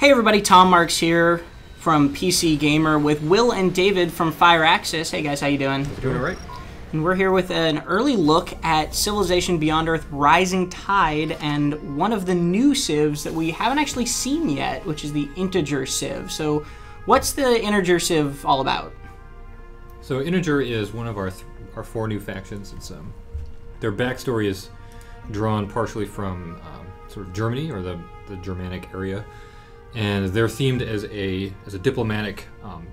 Hey everybody, Tom Marks here from PC Gamer with Will and David from Firaxis. Hey guys, how you doing? Doing all right. And we're here with an early look at Civilization Beyond Earth Rising Tide and one of the new civs that we haven't actually seen yet, which is the Integer civ. So what's the Integer civ all about? So Integer is one of our four new factions. It's their backstory is drawn partially from sort of Germany or the Germanic area. And they're themed as a diplomatic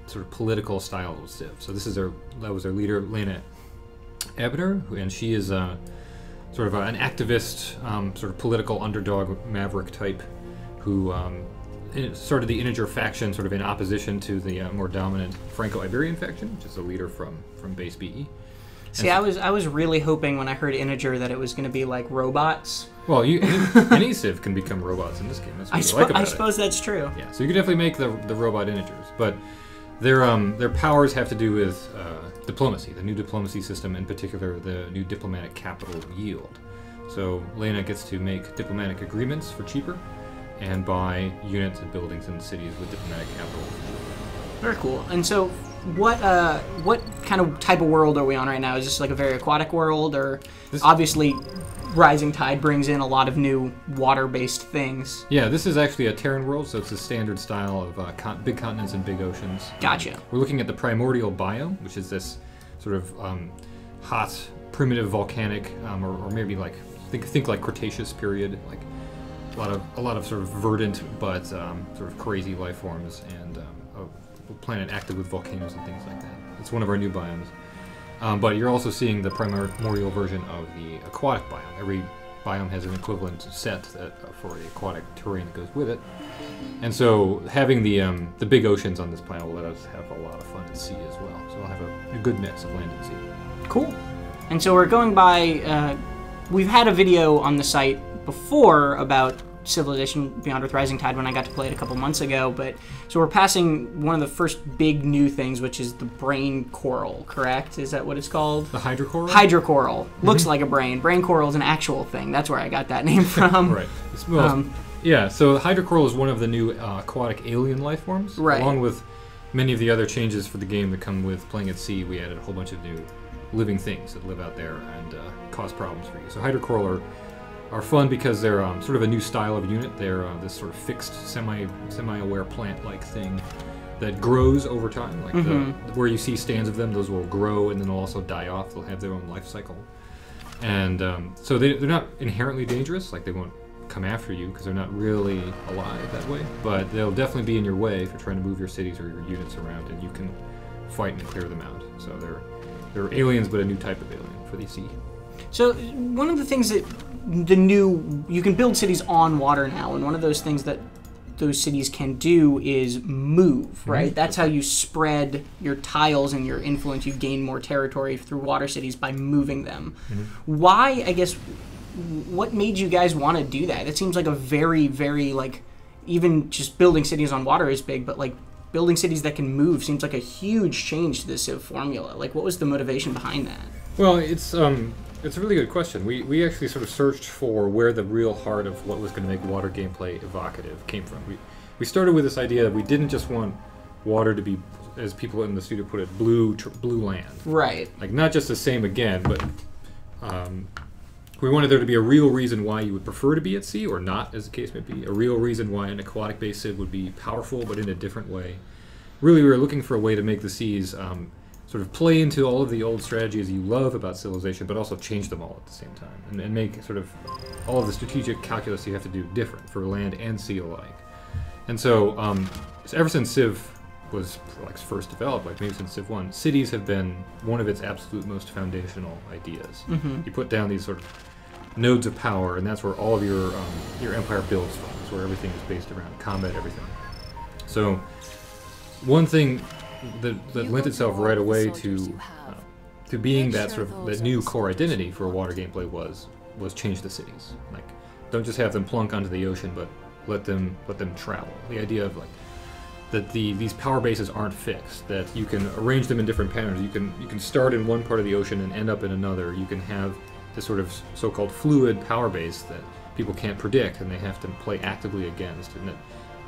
sort of political style of civ. So that was their leader, Lena Ebner, and she is sort of an activist, sort of political underdog maverick type, who started the Integer faction sort of in opposition to the more dominant Franco-Iberian faction, which is the leader from base BE. See, I was really hoping when I heard Integer that it was going to be like robots. Well, any civ can become robots in this game. That's what I like about I suppose that's true. Yeah, so you can definitely make the robot Integers, but their powers have to do with diplomacy, the new diplomacy system, in particular the new diplomatic capital yield. So Lena gets to make diplomatic agreements for cheaper and buy units and buildings and cities with diplomatic capital. Very cool. And so what kind of type of world are we on right now? Is this like a very aquatic world, or obviously Rising Tide brings in a lot of new water-based things? Yeah, this is actually a Terran world, so it's a standard style of big continents and big oceans. Gotcha. We're looking at the primordial biome, which is this sort of hot, primitive volcanic, or maybe like think like Cretaceous period, like a lot of sort of verdant but sort of crazy life forms, and a planet active with volcanoes and things like that. It's one of our new biomes. But you're also seeing the primordial version of the aquatic biome. Every biome has an equivalent set for the aquatic terrain that goes with it. And so having the big oceans on this planet will let us have a lot of fun at sea as well. So we'll have a good mix of land and sea. Cool. And so we're going by, we've had a video on the site before about Civilization Beyond Earth Rising Tide when I got to play it a couple months ago, but so we're passing one of the first big new things, which is the brain coral, correct? Is that what it's called? The hydrocoral? Hydrocoral. Looks like a brain. Brain coral is an actual thing. That's where I got that name from. Right. Yeah, so hydrocoral is one of the new aquatic alien life forms. Right. Along with many of the other changes for the game that come with playing at sea, we added a whole bunch of new living things that live out there and cause problems for you. So hydrocoral are fun because they're sort of a new style of unit. They're this sort of fixed, semi-aware plant-like thing that grows over time. Like where you see stands of them, those will grow and then they'll also die off. They'll have their own life cycle. And so they're not inherently dangerous. Like they won't come after you because they're not really alive that way. But they'll definitely be in your way if you're trying to move your cities or your units around, and you can fight and clear them out. So they're aliens, but a new type of alien for the sea. So one of the things that you can build cities on water now, and one of those things that those cities can do is move, right? That's how you spread your tiles and your influence. You gain more territory through water cities by moving them. Why, I guess, what made you guys want to do that? It seems like a very, very, like, even just building cities on water is big, but like building cities that can move seems like a huge change to the civ formula. Like, what was the motivation behind that? Well, it's a really good question. We actually sort of searched for where the real heart of what was going to make water gameplay evocative came from. We started with this idea that we didn't just want water to be, as people in the studio put it, blue land. Right. Like not just the same again, but we wanted there to be a real reason why you would prefer to be at sea or not, as the case may be. A real reason why an aquatic-based civ would be powerful, but in a different way. Really, we were looking for a way to make the seas sort of play into all of the old strategies you love about Civilization, but also change them all at the same time, and make sort of all of the strategic calculus you have to do different for land and sea alike. And so, ever since Civ was like first developed, like maybe since Civ 1, cities have been one of its absolute most foundational ideas. You put down these sort of nodes of power, and that's where all of your empire builds from. It's where everything is based around combat, everything. So, one thing that lent itself right away to being that sort of that new core identity for water gameplay was change the cities. Like, don't just have them plunk onto the ocean, but let them travel. The idea of like that these power bases aren't fixed. That you can arrange them in different patterns. You can start in one part of the ocean and end up in another. You can have this sort of so-called fluid power base that people can't predict and they have to play actively against, and that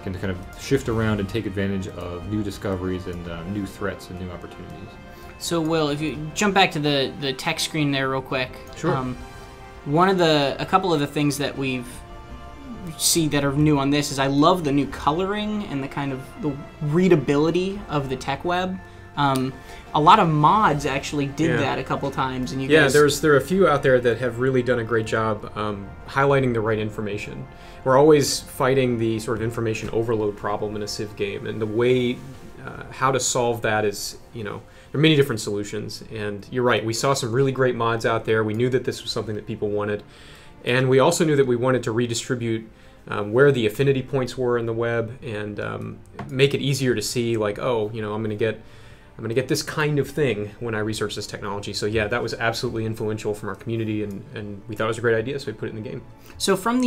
can kind of shift around and take advantage of new discoveries and new threats and new opportunities. So, Will, if you jump back to the tech screen there real quick. Sure. A couple of the things that we've see that are new on this is I love the new coloring and the kind of the readability of the tech web. A lot of mods actually did that a couple times, and you guys... there are a few out there that have really done a great job highlighting the right information. We're always fighting the sort of information overload problem in a Civ game, and the way how to solve that is, there are many different solutions. And you're right, we saw some really great mods out there. We knew that this was something that people wanted, and we also knew that we wanted to redistribute where the affinity points were in the web and make it easier to see, like, I'm going to get this kind of thing when I research this technology. So yeah, that was absolutely influential from our community, and we thought it was a great idea, so we put it in the game. So from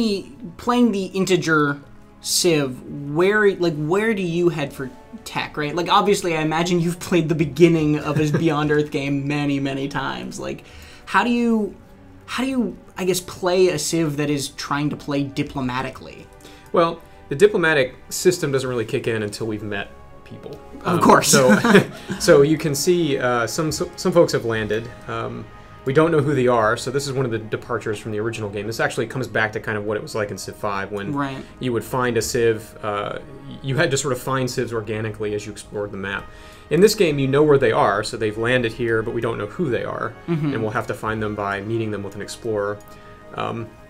playing the integer Civ, where do you head for tech, right? Like, obviously, I imagine you've played the beginning of his Beyond Earth game many, many times. Like, how do you, I guess, play a Civ that is trying to play diplomatically? Well, the diplomatic system doesn't really kick in until we've met people. Of course. So you can see some folks have landed. We don't know who they are, so this is one of the departures from the original game. This actually comes back to kind of what it was like in Civ 5 when you would find a Civ. You had to sort of find Civs organically as you explored the map. In this game, you know where they are, so they've landed here, but we don't know who they are, and we'll have to find them by meeting them with an explorer.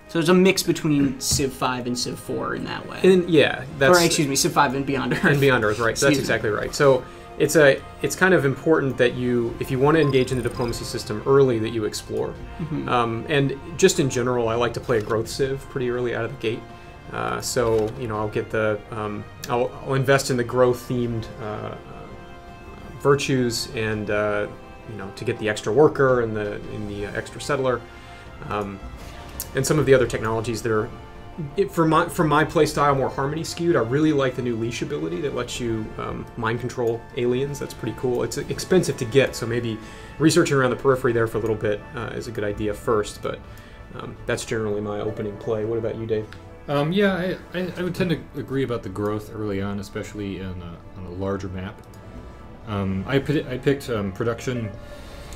So there's a mix between Civ 5 and Civ 4 in that way. And yeah, that's... Or excuse me, Civ 5 and Beyond Earth. And Beyond Earth, right. So that's exactly right. So it's kind of important that if you want to engage in the diplomacy system early, that you explore. And just in general, I like to play a growth Civ pretty early out of the gate. So, I'll get I'll invest in the growth-themed virtues and, to get the extra worker and the extra settler. And some of the other technologies that are, for my play style, more Harmony skewed. I really like the new leash ability that lets you mind control aliens. That's pretty cool. It's expensive to get, so maybe researching around the periphery there for a little bit is a good idea first, but that's generally my opening play. What about you, Dave? I would tend to agree about the growth early on, especially on a larger map. I picked production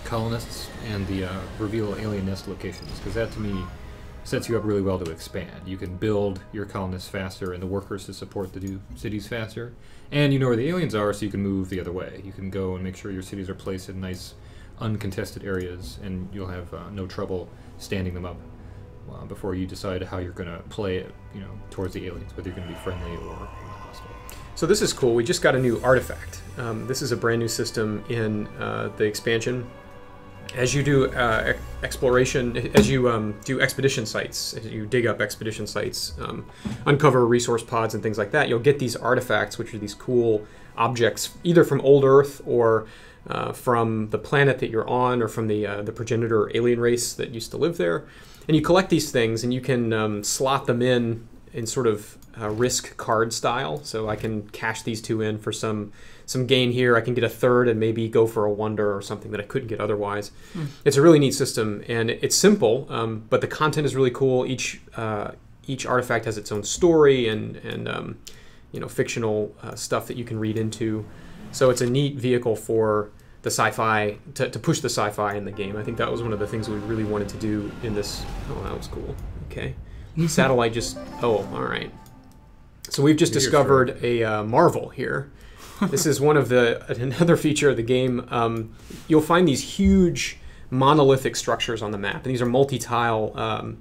colonists and the reveal alien nest locations, because that to me sets you up really well to expand. You can build your colonists faster and the workers to support the new cities faster, and you know where the aliens are, so you can move the other way. You can go and make sure your cities are placed in nice uncontested areas, and you'll have no trouble standing them up before you decide how you're going to play it, towards the aliens, whether you're going to be friendly or hostile. So this is cool. We just got a new artifact. This is a brand new system in the expansion. As you do exploration, as you do expedition sites, as you dig up expedition sites, uncover resource pods and things like that, you'll get these artifacts, which are these cool objects, either from old Earth or from the planet that you're on, or from the progenitor alien race that used to live there. And you collect these things, and you can slot them in sort of risk card style. So I can cash these two in for some gain here. I can get a third and maybe go for a wonder or something that I couldn't get otherwise. It's a really neat system, and it's simple, but the content is really cool. Each artifact has its own story and fictional stuff that you can read into. So it's a neat vehicle for the sci-fi, to push the sci-fi in the game. I think that was one of the things we really wanted to do in this. Oh, that was cool. Okay. Satellite just... Oh, all right. So we've just discovered a marvel here. This is another feature of the game. You'll find these huge monolithic structures on the map. And these are multi-tile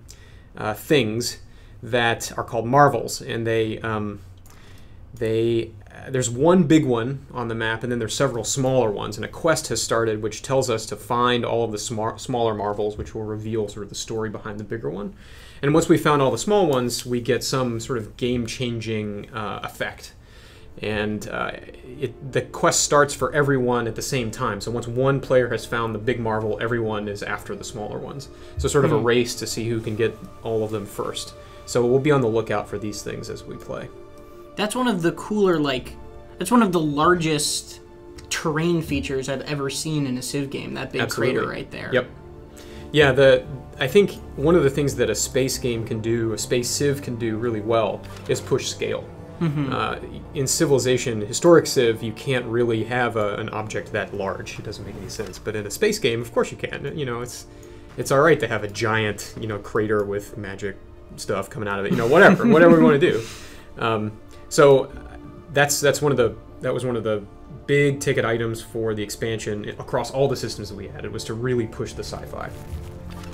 things that are called marvels. And there's one big one on the map, and then there's several smaller ones. And a quest has started which tells us to find all of the smaller marvels, which will reveal sort of the story behind the bigger one. And once we found all the small ones, we get some sort of game-changing effect. And the quest starts for everyone at the same time. So once one player has found the big marvel, everyone is after the smaller ones. So sort of a race to see who can get all of them first. So we'll be on the lookout for these things as we play. That's one of the cooler, that's one of the largest terrain features I've ever seen in a Civ game, that big crater right there. Yep. Yeah, I think one of the things that a space game can do, a space Civ can do really well, is push scale. In Civilization, historic Civ, you can't really have an object that large. It doesn't make any sense. But in a space game, of course you can. You know, it's all right to have a giant, you know, crater with magic stuff coming out of it. You know, whatever we want to do. So that was one of the big ticket items for the expansion across all the systems that we had. It was to really push the sci-fi.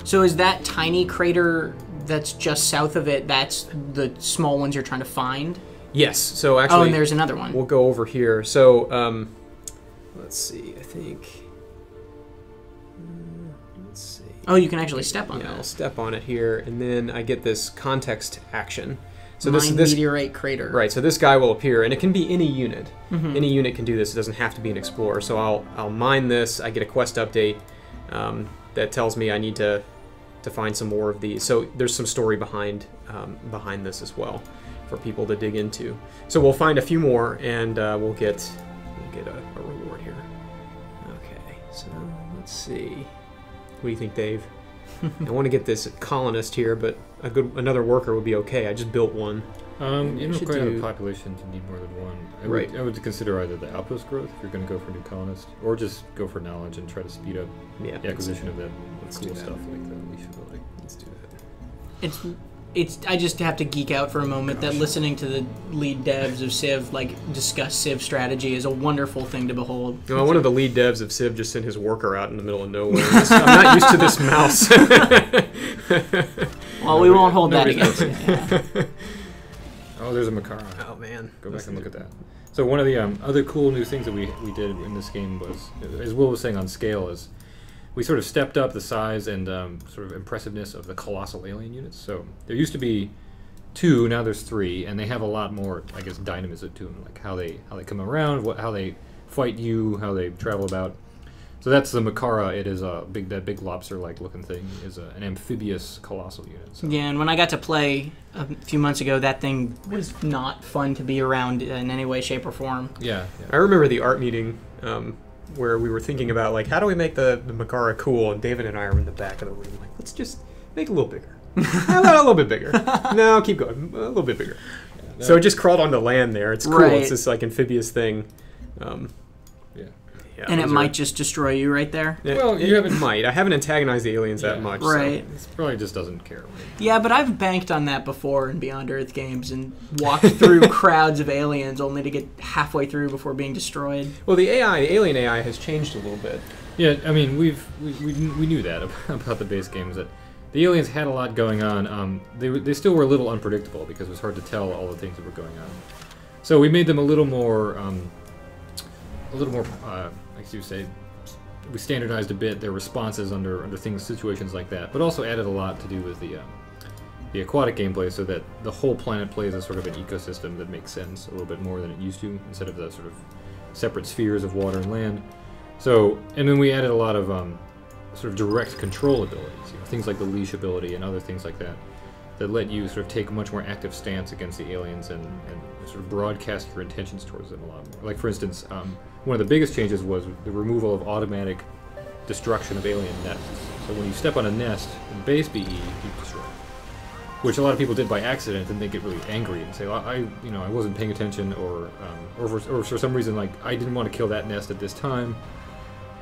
So is that tiny crater that's just south of it, that's the small ones you're trying to find? Yes. So actually... Oh, and there's another one. We'll go over here. So, let's see. I think... let's see. Oh, you can actually step on Yeah, I'll that. step on it here, and then I get this context action. So Mine this meteorite crater. Right, so this guy will appear, and it can be any unit. Any unit can do this. It doesn't have to be an explorer. So I'll mine this. I get a quest update that tells me I need to find some more of these. So there's some story behind this as well for people to dig into. So we'll find a few more, and we'll get a reward here. Okay, so let's see. What do you think, Dave? I want to get this colonist here, but another worker would be okay. I just built one. You don't quite have a population to need more than one. I would consider either the outpost growth if you're going to go for a new colonist, or just go for knowledge and try to speed up the acquisition of that cool stuff like the leash ability. Let's do that. I just have to geek out for a moment that listening to the lead devs of Civ discuss Civ strategy is a wonderful thing to behold. No, one of the lead devs of Civ just sent his worker out in the middle of nowhere. I'm not used to this mouse. Well, we won't hold that against you. Yeah. Oh, there's a Makara. Oh man, Go back and look at that. So one of the other cool new things that we did in this game was, as Will was saying on scale, is we sort of stepped up the size and sort of impressiveness of the colossal alien units. So there used to be 2, now there's 3, and they have a lot more, I guess, dynamism to them, like how they come around, how they fight you, how they travel about. So that's the Makara. It is that big lobster-like looking thing is an amphibious colossal unit. So. Yeah, and when I got to play a few months ago, that thing was not fun to be around in any way, shape, or form. Yeah. I remember the art meeting where we were thinking about, like, how do we make the Makara cool? And David and I are in the back of the room, like, let's just make it a little bigger. How about a little bit bigger? No, keep going. A little bit bigger. Yeah, no. So it just crawled onto land there. It's cool. Right. It's this, like, amphibious thing. Yeah, and it might just destroy you right there. Well, it might. I haven't antagonized the aliens that much. Right. So it probably just doesn't care. Yeah, but I've banked on that before in Beyond Earth games and walked through crowds of aliens only to get halfway through before being destroyed. Well, the alien AI has changed a little bit. Yeah, I mean, we knew that about the base games, that the aliens had a lot going on. They still were a little unpredictable because it was hard to tell all the things that were going on. So we made them a little more, like you say, we standardized a bit their responses under situations like that, but also added a lot to do with the aquatic gameplay, so that the whole planet plays as sort of an ecosystem that makes sense a little bit more than it used to, instead of the sort of separate spheres of water and land. So, and then we added a lot of sort of direct control abilities, things like the leash ability and other things like that, that let you sort of take a much more active stance against the aliens and sort of broadcast your intentions towards them a lot more. Like, for instance, one of the biggest changes was the removal of automatic destruction of alien nests. So when you step on a nest in base BE, you destroy it. Which a lot of people did by accident, and they get really angry and say, well, I wasn't paying attention, or for some reason, like, I didn't want to kill that nest at this time.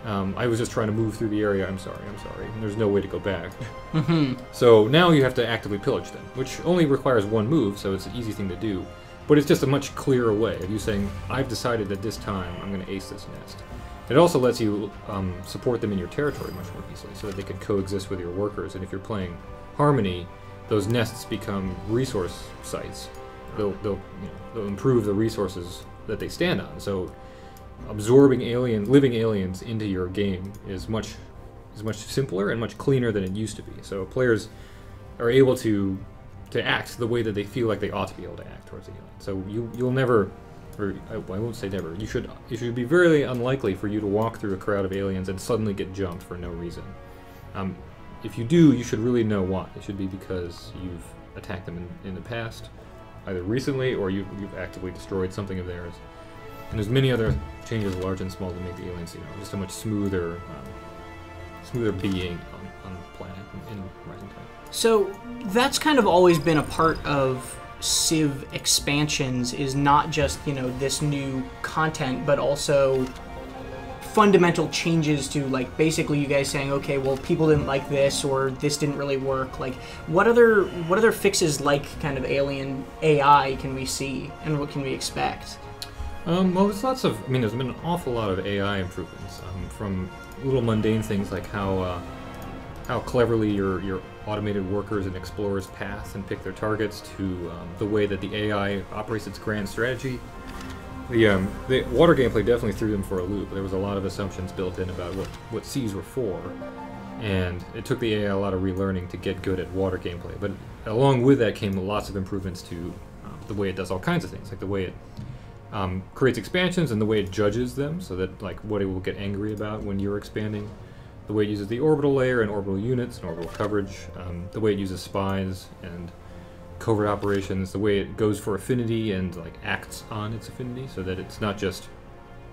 I was just trying to move through the area. I'm sorry. And there's no way to go back. So now you have to actively pillage them, which only requires one move, so it's an easy thing to do. But it's just a much clearer way of you saying, I've decided that this time I'm going to ace this nest. It also lets you support them in your territory much more easily, so that they can coexist with your workers. And if you're playing Harmony, those nests become resource sites. They'll improve the resources that they stand on. So absorbing living aliens into your game is much simpler and much cleaner than it used to be. So players are able to act the way that they feel like they ought to be able to act towards the alien. So you'll never, or I won't say never, it should be very unlikely for you to walk through a crowd of aliens and suddenly get jumped for no reason. If you do, you should really know why. It should be because you've attacked them in the past, either recently or you've actively destroyed something of theirs. And there's many other changes, large and small, to make the aliens, just a much smoother smoother being on the planet in Rising Tide. So that's kind of always been a part of Civ expansions, is not just, you know, this new content, but also fundamental changes to, like, basically you guys saying, okay, well, people didn't like this, or this didn't really work. Like, what other fixes, like kind of alien AI, can we see, and what can we expect? Well, there's lots of, I mean, there's been an awful lot of AI improvements, from little mundane things like how cleverly your automated workers and explorers path and pick their targets, to the way that the AI operates its grand strategy. The water gameplay definitely threw them for a loop. There was a lot of assumptions built in about what seas were for, and it took the AI a lot of relearning to get good at water gameplay. But along with that came lots of improvements to the way it does all kinds of things, like the way it creates expansions and the way it judges them, so that, like, what it will get angry about when you're expanding, the way it uses the orbital layer and orbital units and orbital coverage, the way it uses spies and covert operations, the way it goes for affinity and, like, acts on its affinity, so that it's not just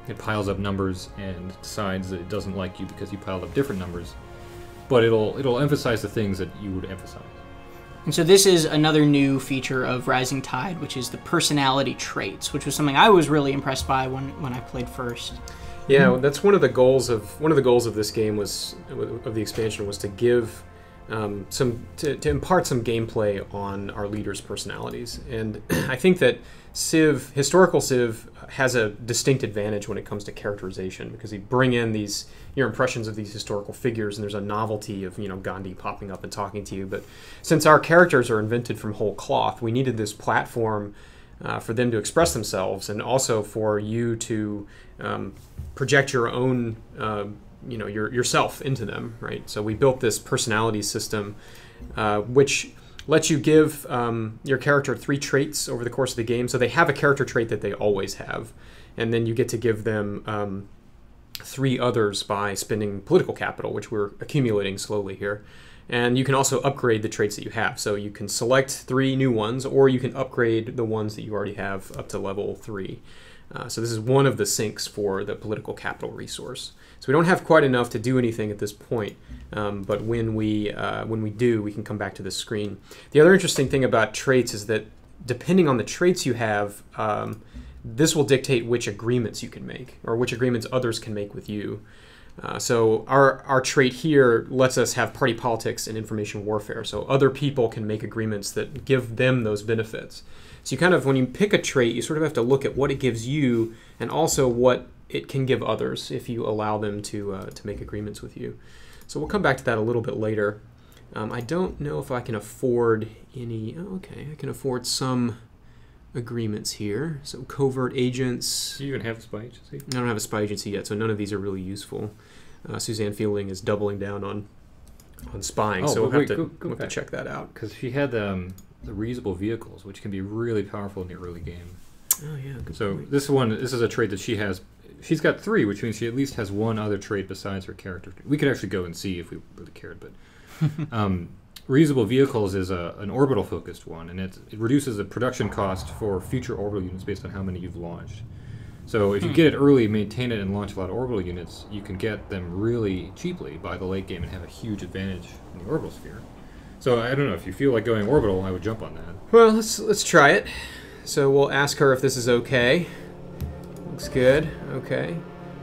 it piles up numbers and decides that it doesn't like you because you piled up different numbers, but it'll emphasize the things that you would emphasize. And so this is another new feature of Rising Tide, which is the personality traits, which was something I was really impressed by when I played first. Yeah, that's one of the goals of this game, of the expansion, was to give to impart some gameplay on our leaders' personalities. And I think that historical Civ has a distinct advantage when it comes to characterization, because you bring in your impressions of these historical figures, and there's a novelty of, you know, Gandhi popping up and talking to you. But since our characters are invented from whole cloth, we needed this platform for them to express themselves, and also for you to project your own yourself into them, right? So we built this personality system, which lets you give your character 3 traits over the course of the game. So they have a character trait that they always have, and then you get to give them 3 others by spending political capital, which we're accumulating slowly here. And you can also upgrade the traits that you have. So you can select 3 new ones, or you can upgrade the ones that you already have up to level 3. So this is one of the sinks for the political capital resource. So we don't have quite enough to do anything at this point, but when we do, we can come back to this screen. The other interesting thing about traits is that depending on the traits you have, this will dictate which agreements you can make, or which agreements others can make with you. So our trait here lets us have party politics and information warfare. So other people can make agreements that give them those benefits. So you kind of, when you pick a trait, you sort of have to look at what it gives you, and also what it can give others if you allow them to make agreements with you. So we'll come back to that a little bit later. I don't know if I can afford any. Oh, okay, I can afford some agreements here. So covert agents. Do you even have a spy agency? I don't have a spy agency yet, so none of these are really useful. Suzanne Fielding is doubling down on spying, so we'll have to check that out. Because she had the reusable vehicles, which can be really powerful in the early game. Oh yeah. So point. This is a trait that she has. She's got 3, which means she at least has 1 other trait besides her character. We could actually go and see if we really cared, but reusable vehicles is an orbital focused one, and it reduces the production cost for future orbital units based on how many you've launched. So if you get it early, maintain it, and launch a lot of orbital units, you can get them really cheaply by the late game and have a huge advantage in the orbital sphere. So I don't know, if you feel like going orbital, I would jump on that. Well, let's try it. So we'll ask her if this is okay. Looks good. Okay.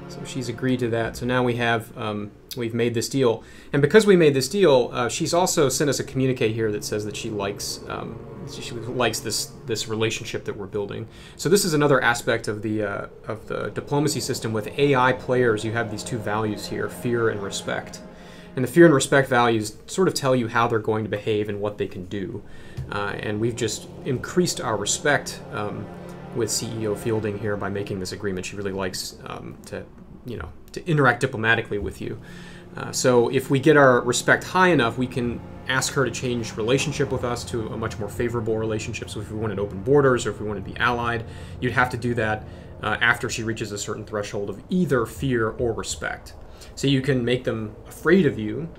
So she's agreed to that. So now we've made this deal, and because we made this deal, she's also sent us a communique here that says that she likes this relationship that we're building. So this is another aspect of the diplomacy system. With AI players, you have these 2 values here: fear and respect. And the fear and respect values sort of tell you how they're going to behave and what they can do. And we've just increased our respect with CEO Fielding here by making this agreement. She really likes to interact diplomatically with you. So if we get our respect high enough, we can ask her to change relationship with us to a much more favorable relationship. So if we wanted open borders, or if we want to be allied, you'd have to do that after she reaches a certain threshold of either fear or respect. So you can make them afraid of you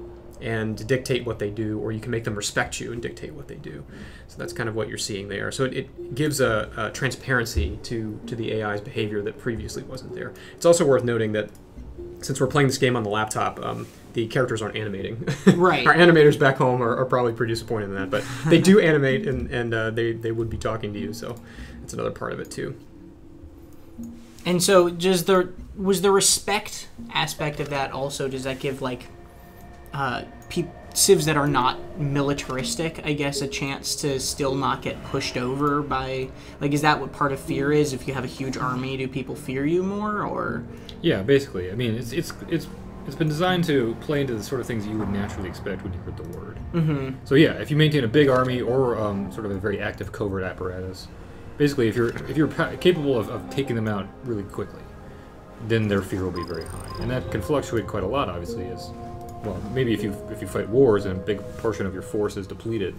and dictate what they do, or you can make them respect you and dictate what they do. So that's kind of what you're seeing there. So it gives a transparency to the AI's behavior that previously wasn't there. It's also worth noting that since we're playing this game on the laptop, the characters aren't animating. Right. Our animators back home are probably pretty disappointed in that, but they do animate, and they would be talking to you, so that's another part of it too. And so, was the respect aspect of that also? Does that give like civs that are not militaristic, I guess, a chance to still not get pushed over by? Like, is that what part of fear is? If you have a huge army, do people fear you more, or? Yeah, basically. I mean, it's been designed to play into the sort of things you would naturally expect when you heard the word. Mm-hmm. So yeah, if you maintain a big army or sort of a very active covert apparatus, basically, if you're capable of taking them out really quickly, then their fear will be very high, and that can fluctuate quite a lot. Obviously, as well. Maybe if you fight wars and a big portion of your force is depleted,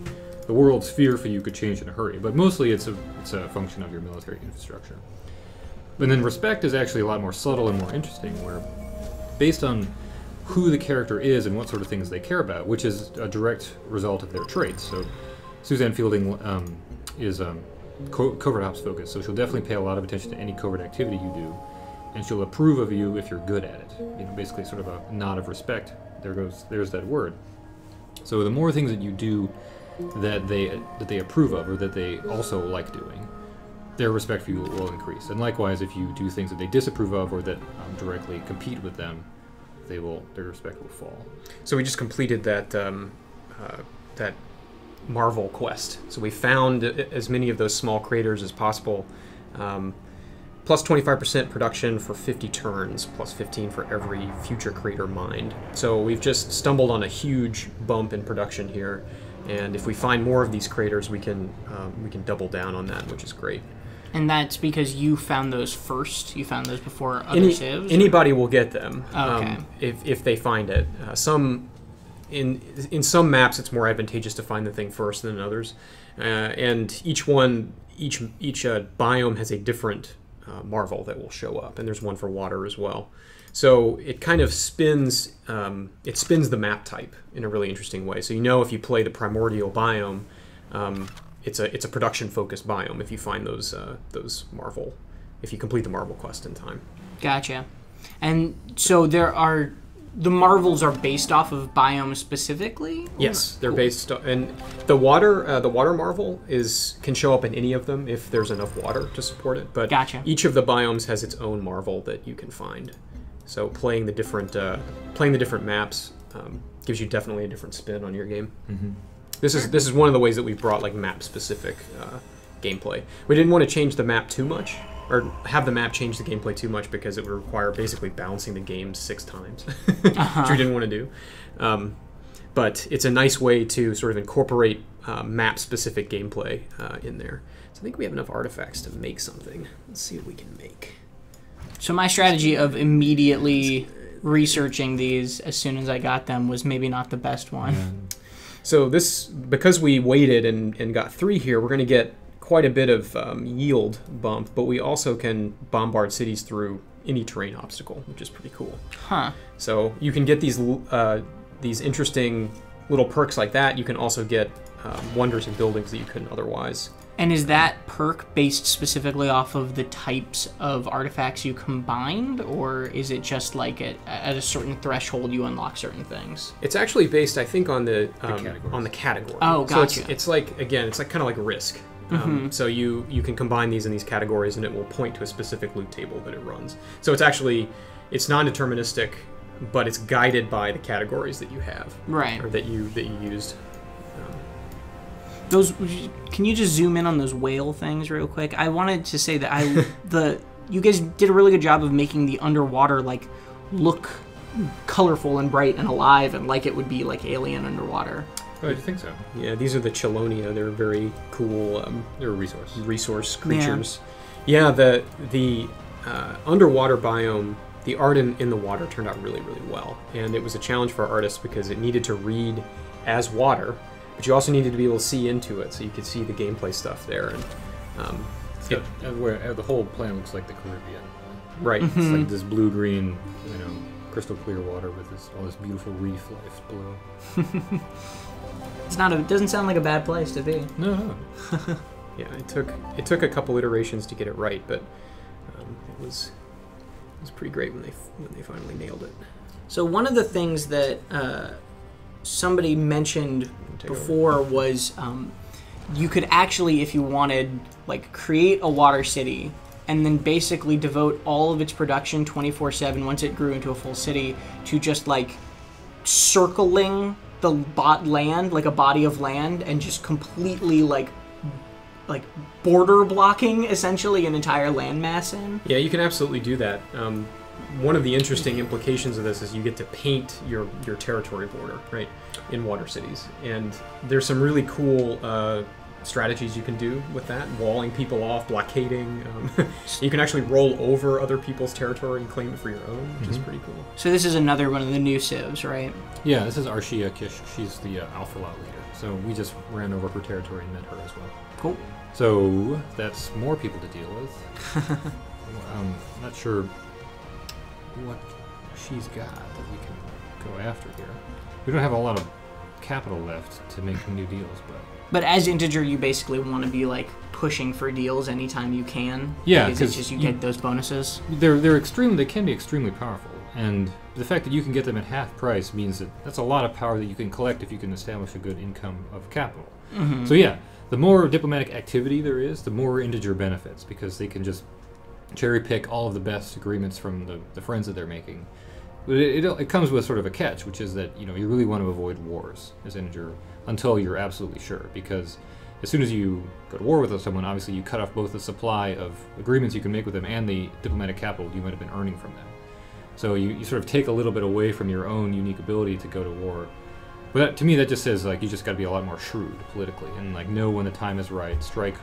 the world's fear for you could change in a hurry. But mostly, it's a function of your military infrastructure. And then respect is actually a lot more subtle and more interesting, where based on who the character is and what sort of things they care about, which is a direct result of their traits. So Suzanne Fielding is covert ops focused, so she'll definitely pay a lot of attention to any covert activity you do, and she'll approve of you if you're good at it. You know, basically sort of a nod of respect. There's that word. So the more things that you do that they approve of, or that they also like doing, their respect for you will increase. And likewise, if you do things that they disapprove of or that directly compete with them, their respect will fall. So we just completed that that Marvel quest. So we found as many of those small craters as possible. Plus 25% production for 50 turns, plus 15 for every future crater mined. So we've just stumbled on a huge bump in production here, and if we find more of these craters, we can double down on that, which is great. And that's because you found those first? You found those before other civs? Anybody will get them, okay. If they find it. In some maps, it's more advantageous to find the thing first than in others, and each biome has a different marvel that will show up, and there's one for water as well. So it kind of spins the map type in a really interesting way. So if you play the primordial biome, it's a production focused biome if you find those marvel, if you complete the marvel quest in time. Gotcha. And so the marvels are based off of biomes specifically? Yes, they're based on, and the water marvel can show up in any of them if there's enough water to support it. But gotcha. Each of the biomes has its own marvel that you can find. So playing the different maps gives you definitely a different spin on your game. Mm-hmm. This is one of the ways that we brought like map specific gameplay. We didn't want to change the map too much, or have the map change the gameplay too much, because it would require basically balancing the game 6 times, which we didn't want to do. But it's a nice way to sort of incorporate map-specific gameplay in there. So I think we have enough artifacts to make something. Let's see what we can make. So my strategy of immediately researching these as soon as I got them was maybe not the best one. Yeah. So because we waited and got 3 here, we're going to get quite a bit of yield bump, but we also can bombard cities through any terrain obstacle, which is pretty cool. Huh. So you can get these interesting little perks like that. You can also get wonders in buildings that you couldn't otherwise. And is that perk based specifically off of the types of artifacts you combined, or is it just like at a certain threshold you unlock certain things? It's actually based, I think, on the category. Oh, gotcha. So it's like kind of like Risk. So you can combine these in these categories, and it will point to a specific loot table that it runs. So it's non-deterministic, but it's guided by the categories that you have, right, or that you used. Can you just zoom in on those whale things real quick? I wanted to say that you guys did a really good job of making the underwater look colorful and bright and alive, and like it would be like Alien underwater. Oh, I think so. Yeah, these are the Chelonia. They're very cool. They're a resource creatures. Yeah, the underwater biome, the art in the water turned out really, really well, and it was a challenge for our artists because it needed to read as water, but you also needed to be able to see into it, so you could see the gameplay stuff there. And where the whole plan looks like the Caribbean. Right. It's like this blue-green, crystal clear water with all this beautiful reef life below. It doesn't sound like a bad place to be. No. Yeah, it took a couple iterations to get it right, but was pretty great when they finally nailed it. So one of the things that somebody mentioned before was you could actually, if you wanted, like create a water city and then basically devote all of its production 24/7 once it grew into a full city to just like circling the land, like a body of land, and just completely like border blocking essentially an entire landmass in. Yeah, you can absolutely do that. One of the interesting implications of this is you get to paint your territory border, right, in water cities. And there's some really cool strategies you can do with that, walling people off, blockading. You can actually roll over other people's territory and claim it for your own, which is pretty cool. So this is another one of the new civs, right? Yeah, this is Arshia Kish. She's the Alpha Law leader. So we just ran over her territory and met her as well. Cool. So that's more people to deal with. I'm not sure what she's got that we can go after here. We don't have a lot of capital left to make new deals, but as integer, you basically want to be like pushing for deals anytime you can. Yeah, because it's just you get those bonuses. They're extremely. They can be extremely powerful, and the fact that you can get them at half price means that that's a lot of power that you can collect if you can establish a good income of capital. Mm-hmm. So yeah, the more diplomatic activity there is, the more integer benefits, because they can just cherry pick all of the best agreements from the friends that they're making. But it comes with sort of a catch, which is that you really want to avoid wars as integer until you're absolutely sure, because as soon as you go to war with someone, obviously you cut off both the supply of agreements you can make with them and the diplomatic capital you might have been earning from them. So you sort of take a little bit away from your own unique ability to go to war. But to me, that just says like you just got to be a lot more shrewd politically and like know when the time is right, strike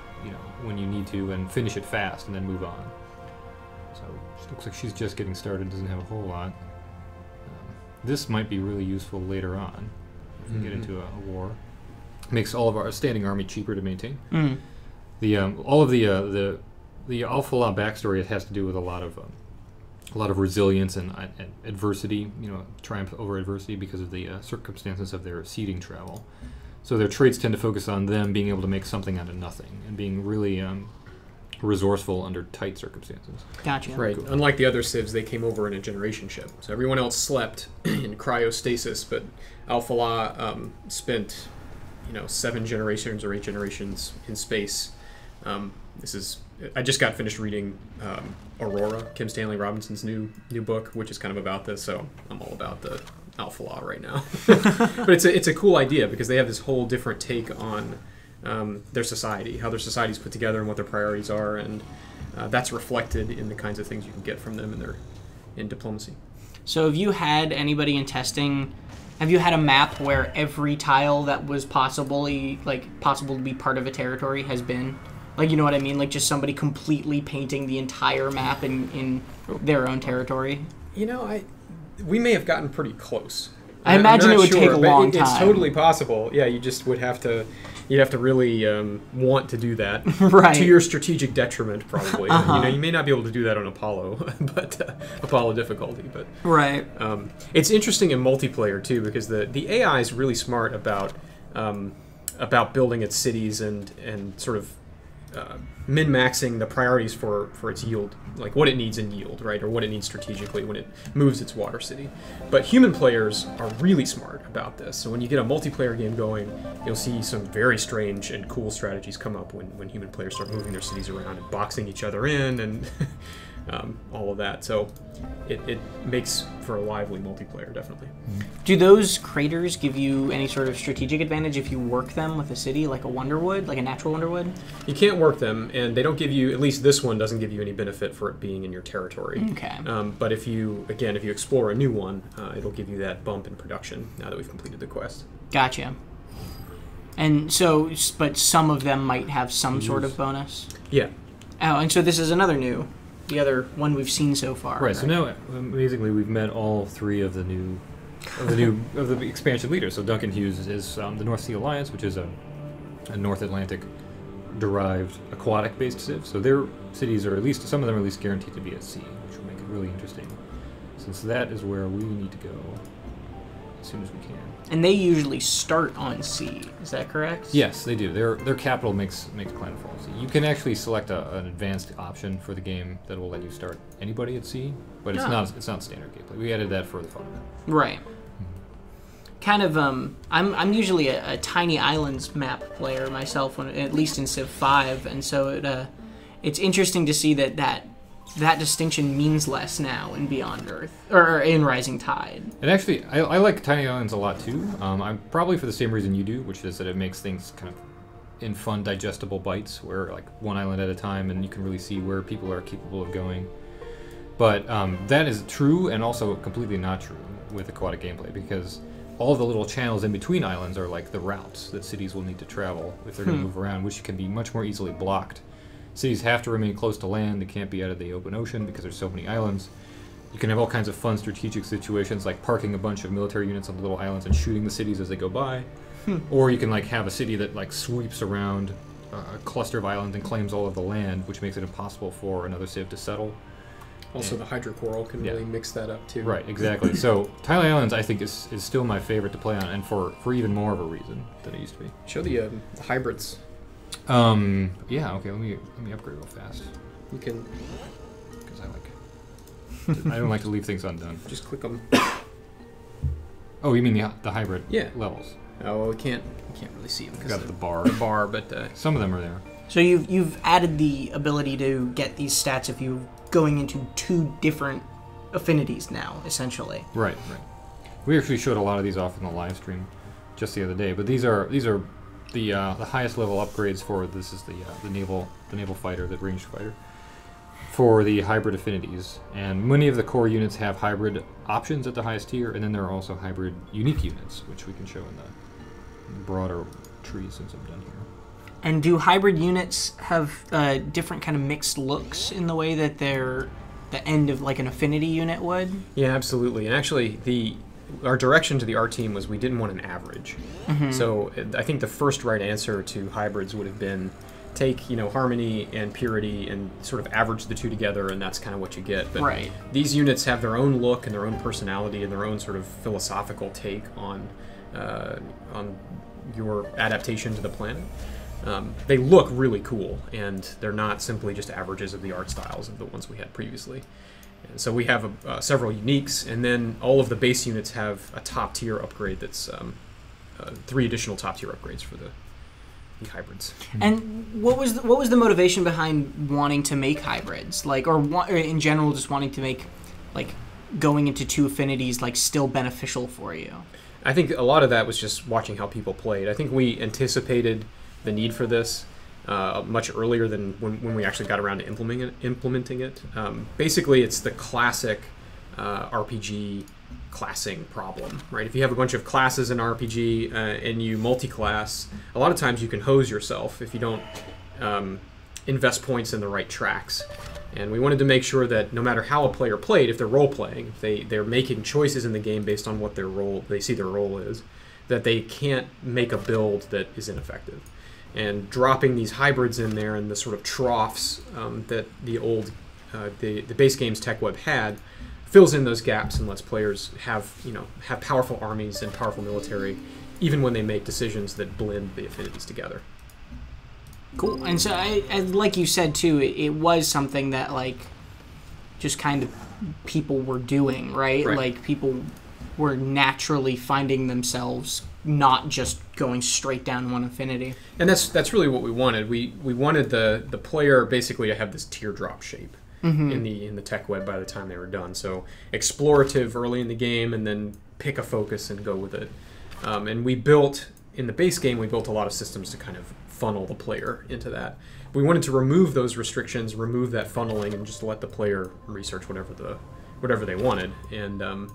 when you need to, and finish it fast, and then move on. So it looks like she's just getting started, doesn't have a whole lot. This might be really useful later on if we get into a war. Makes all of our standing army cheaper to maintain. All of the Alpha Law backstory, it has to do with a lot of resilience and adversity. Triumph over adversity because of the circumstances of their seeding travel. So their traits tend to focus on them being able to make something out of nothing and being really resourceful under tight circumstances. Gotcha. Right. Cool. Unlike the other civs, they came over in a generation ship. So everyone else slept in cryostasis, but Alpha Law spent 7 generations or 8 generations in space. I just got finished reading Aurora, Kim Stanley Robinson's new book, which is kind of about this, so I'm all about the Alpha Law right now. But it's a cool idea because they have this whole different take on their society, how their society is put together and what their priorities are, and that's reflected in the kinds of things you can get from them in diplomacy. So have you had anybody in testing, have you had a map where every tile that was possible to be part of a territory has been? Like, you know what I mean? Like just somebody completely painting the entire map in their own territory? We may have gotten pretty close. I imagine it would take a long time. It's totally possible. Yeah, you just would have to... You'd have to really want to do that, right? To your strategic detriment, probably. You may not be able to do that on Apollo, but Apollo difficulty. But right. It's interesting in multiplayer too, because the AI is really smart about building its cities and sort of min-maxing the priorities for its yield, like what it needs in yield, right, or what it needs strategically when it moves its water city. But human players are really smart about this. So when you get a multiplayer game going, you'll see some very strange and cool strategies come up when human players start moving their cities around and boxing each other in and all of that. So it makes for a lively multiplayer, definitely. Do those craters give you any sort of strategic advantage if you work them with a city, like a Wonderwood, like a natural Wonderwood? You can't work them, and they don't give you, at least this one doesn't give you any benefit for it being in your territory. Okay. But if you explore a new one, it'll give you that bump in production now that we've completed the quest. Gotcha. And so, but some of them might have some sort of bonus? Yeah. Oh, and so this is the other one we've seen so far. Right. So now, amazingly, we've met all 3 of the expansion leaders. So Duncan Hughes is the North Sea Alliance, which is a North Atlantic derived aquatic based civ. So their cities are some of them are at least guaranteed to be at sea, which will make it really interesting, since that is where we need to go. as soon as we can. And they usually start on sea. Is that correct? Yes, they do. Their capital makes planetfall on sea. You can actually select an advanced option for the game that will let you start anybody at sea, but it's not standard gameplay. We added that for the fun of it. Right. Kind of. I'm usually a tiny islands map player myself, at least in Civ 5, and so it's interesting to see that distinction means less now in Beyond Earth or in Rising Tide. And actually, I like tiny islands a lot too. I'm probably for the same reason you do, which is that it makes things kind of in fun, digestible bites, where like one island at a time, and you can really see where people are capable of going. But that is true, and also completely not true with aquatic gameplay, because all the little channels in between islands are like the routes that cities will need to travel if they're going to move around, which can be much more easily blocked. Cities have to remain close to land. They can't be out of the open ocean because there's so many islands. You can have all kinds of fun strategic situations, like parking a bunch of military units on the little islands and shooting the cities as they go by. Or you can like have a city that like sweeps around a cluster of islands and claims all of the land, which makes it impossible for another civ to settle. Also, the hydrocoral can really mix that up too. Right, exactly. So Tiny Islands, I think, is still my favorite to play on, and for even more of a reason than it used to be. Show the hybrids. Yeah. Okay. Let me upgrade real fast. You can, because I don't like to leave things undone. just click them. Oh, you mean the hybrid levels? Oh, well, we can't really see them because got the bar. But some of them are there. So you've added the ability to get these stats if you're going into two different affinities now, essentially. Right. We actually showed a lot of these off in the live stream just the other day, but these are the highest level upgrades for this is the naval fighter, the ranged fighter, for the hybrid affinities. And many of the core units have hybrid options at the highest tier, and then there are also hybrid unique units, which we can show in the broader tree since I'm done here. And do hybrid units have different kind of mixed looks in the way that they're the end of like an affinity unit would? Yeah, absolutely. And actually, our direction to the art team was we didn't want an average. So I think the first right answer to hybrids would have been take harmony and purity and sort of average the two together, and that's kind of what you get. But these units have their own look and their own personality and their own sort of philosophical take on your adaptation to the planet. They look really cool, and they're not simply just averages of the art styles of the ones we had previously. And so we have several uniques, and then all of the base units have a top-tier upgrade that's 3 additional top-tier upgrades for the hybrids. And what was the motivation behind wanting to make hybrids? Like, or in general, just wanting to make, like, going into two affinities, like, still beneficial for you? I think a lot of that was just watching how people played. I think we anticipated the need for this much earlier than when we actually got around to implementing it. Basically, it's the classic RPG classing problem, right? If you have a bunch of classes in RPG and you multi-class, a lot of times you can hose yourself if you don't invest points in the right tracks. And we wanted to make sure that no matter how a player played, if they're role-playing, if they're making choices in the game based on what they see their role is, that they can't make a build that is ineffective. And dropping these hybrids in there and the sort of troughs that the old the base game's tech web had fills in those gaps and lets players have powerful armies and powerful military, even when they make decisions that blend the affinities together. Cool. And so, I like you said too, it was something that like just kind of people were doing, right? Like people were naturally finding themselves not just going straight down one affinity. And that's really what we wanted. We wanted the player basically to have this teardrop shape in the tech web by the time they were done. So explorative early in the game, and then pick a focus and go with it. And we built in the base game, we built a lot of systems to kind of funnel the player into that. We wanted to remove those restrictions, remove that funneling, and just let the player research whatever they wanted, and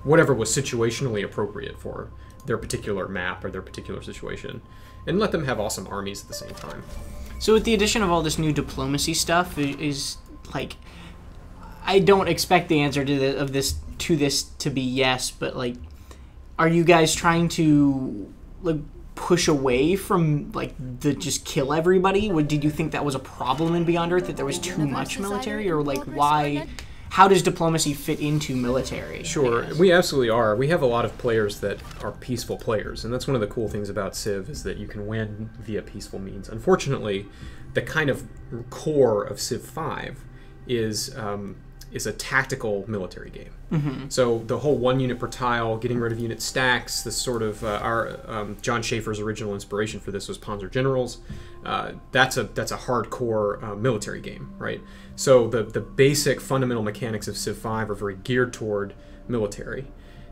whatever was situationally appropriate for their particular map or their particular situation, and let them have awesome armies at the same time. So with the addition of all this new diplomacy stuff, is like, I don't expect the answer to this to be yes, but like, are you guys trying to like push away from like the just kill everybody? Did you think that was a problem in Beyond Earth, that there was too much military, or like why how does diplomacy fit into military? Sure, we absolutely are. We have a lot of players that are peaceful players, and that's one of the cool things about Civ is that you can win via peaceful means. Unfortunately, the kind of core of Civ 5 is a tactical military game. So the whole 1 unit per tile, getting rid of unit stacks, this sort of John Schaefer's original inspiration for this was Panzer Generals. That's a hardcore military game, right? So the basic fundamental mechanics of Civ 5 are very geared toward military,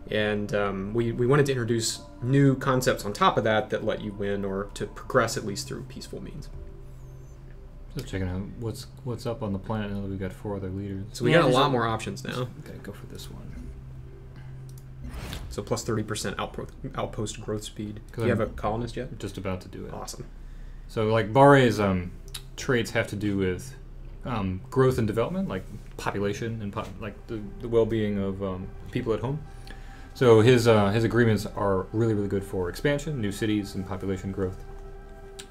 and we wanted to introduce new concepts on top of that let you win or to progress at least through peaceful means. Just checking out what's up on the planet now that we've got 4 other leaders. So we got a lot more options now. Okay, go for this one. So plus 30% outpost growth speed. Do you have a colonist yet? Just about to do it. Awesome. So like Barre's traits have to do with growth and development, like population and like the well-being of people at home. So his agreements are really, really good for expansion, new cities, and population growth.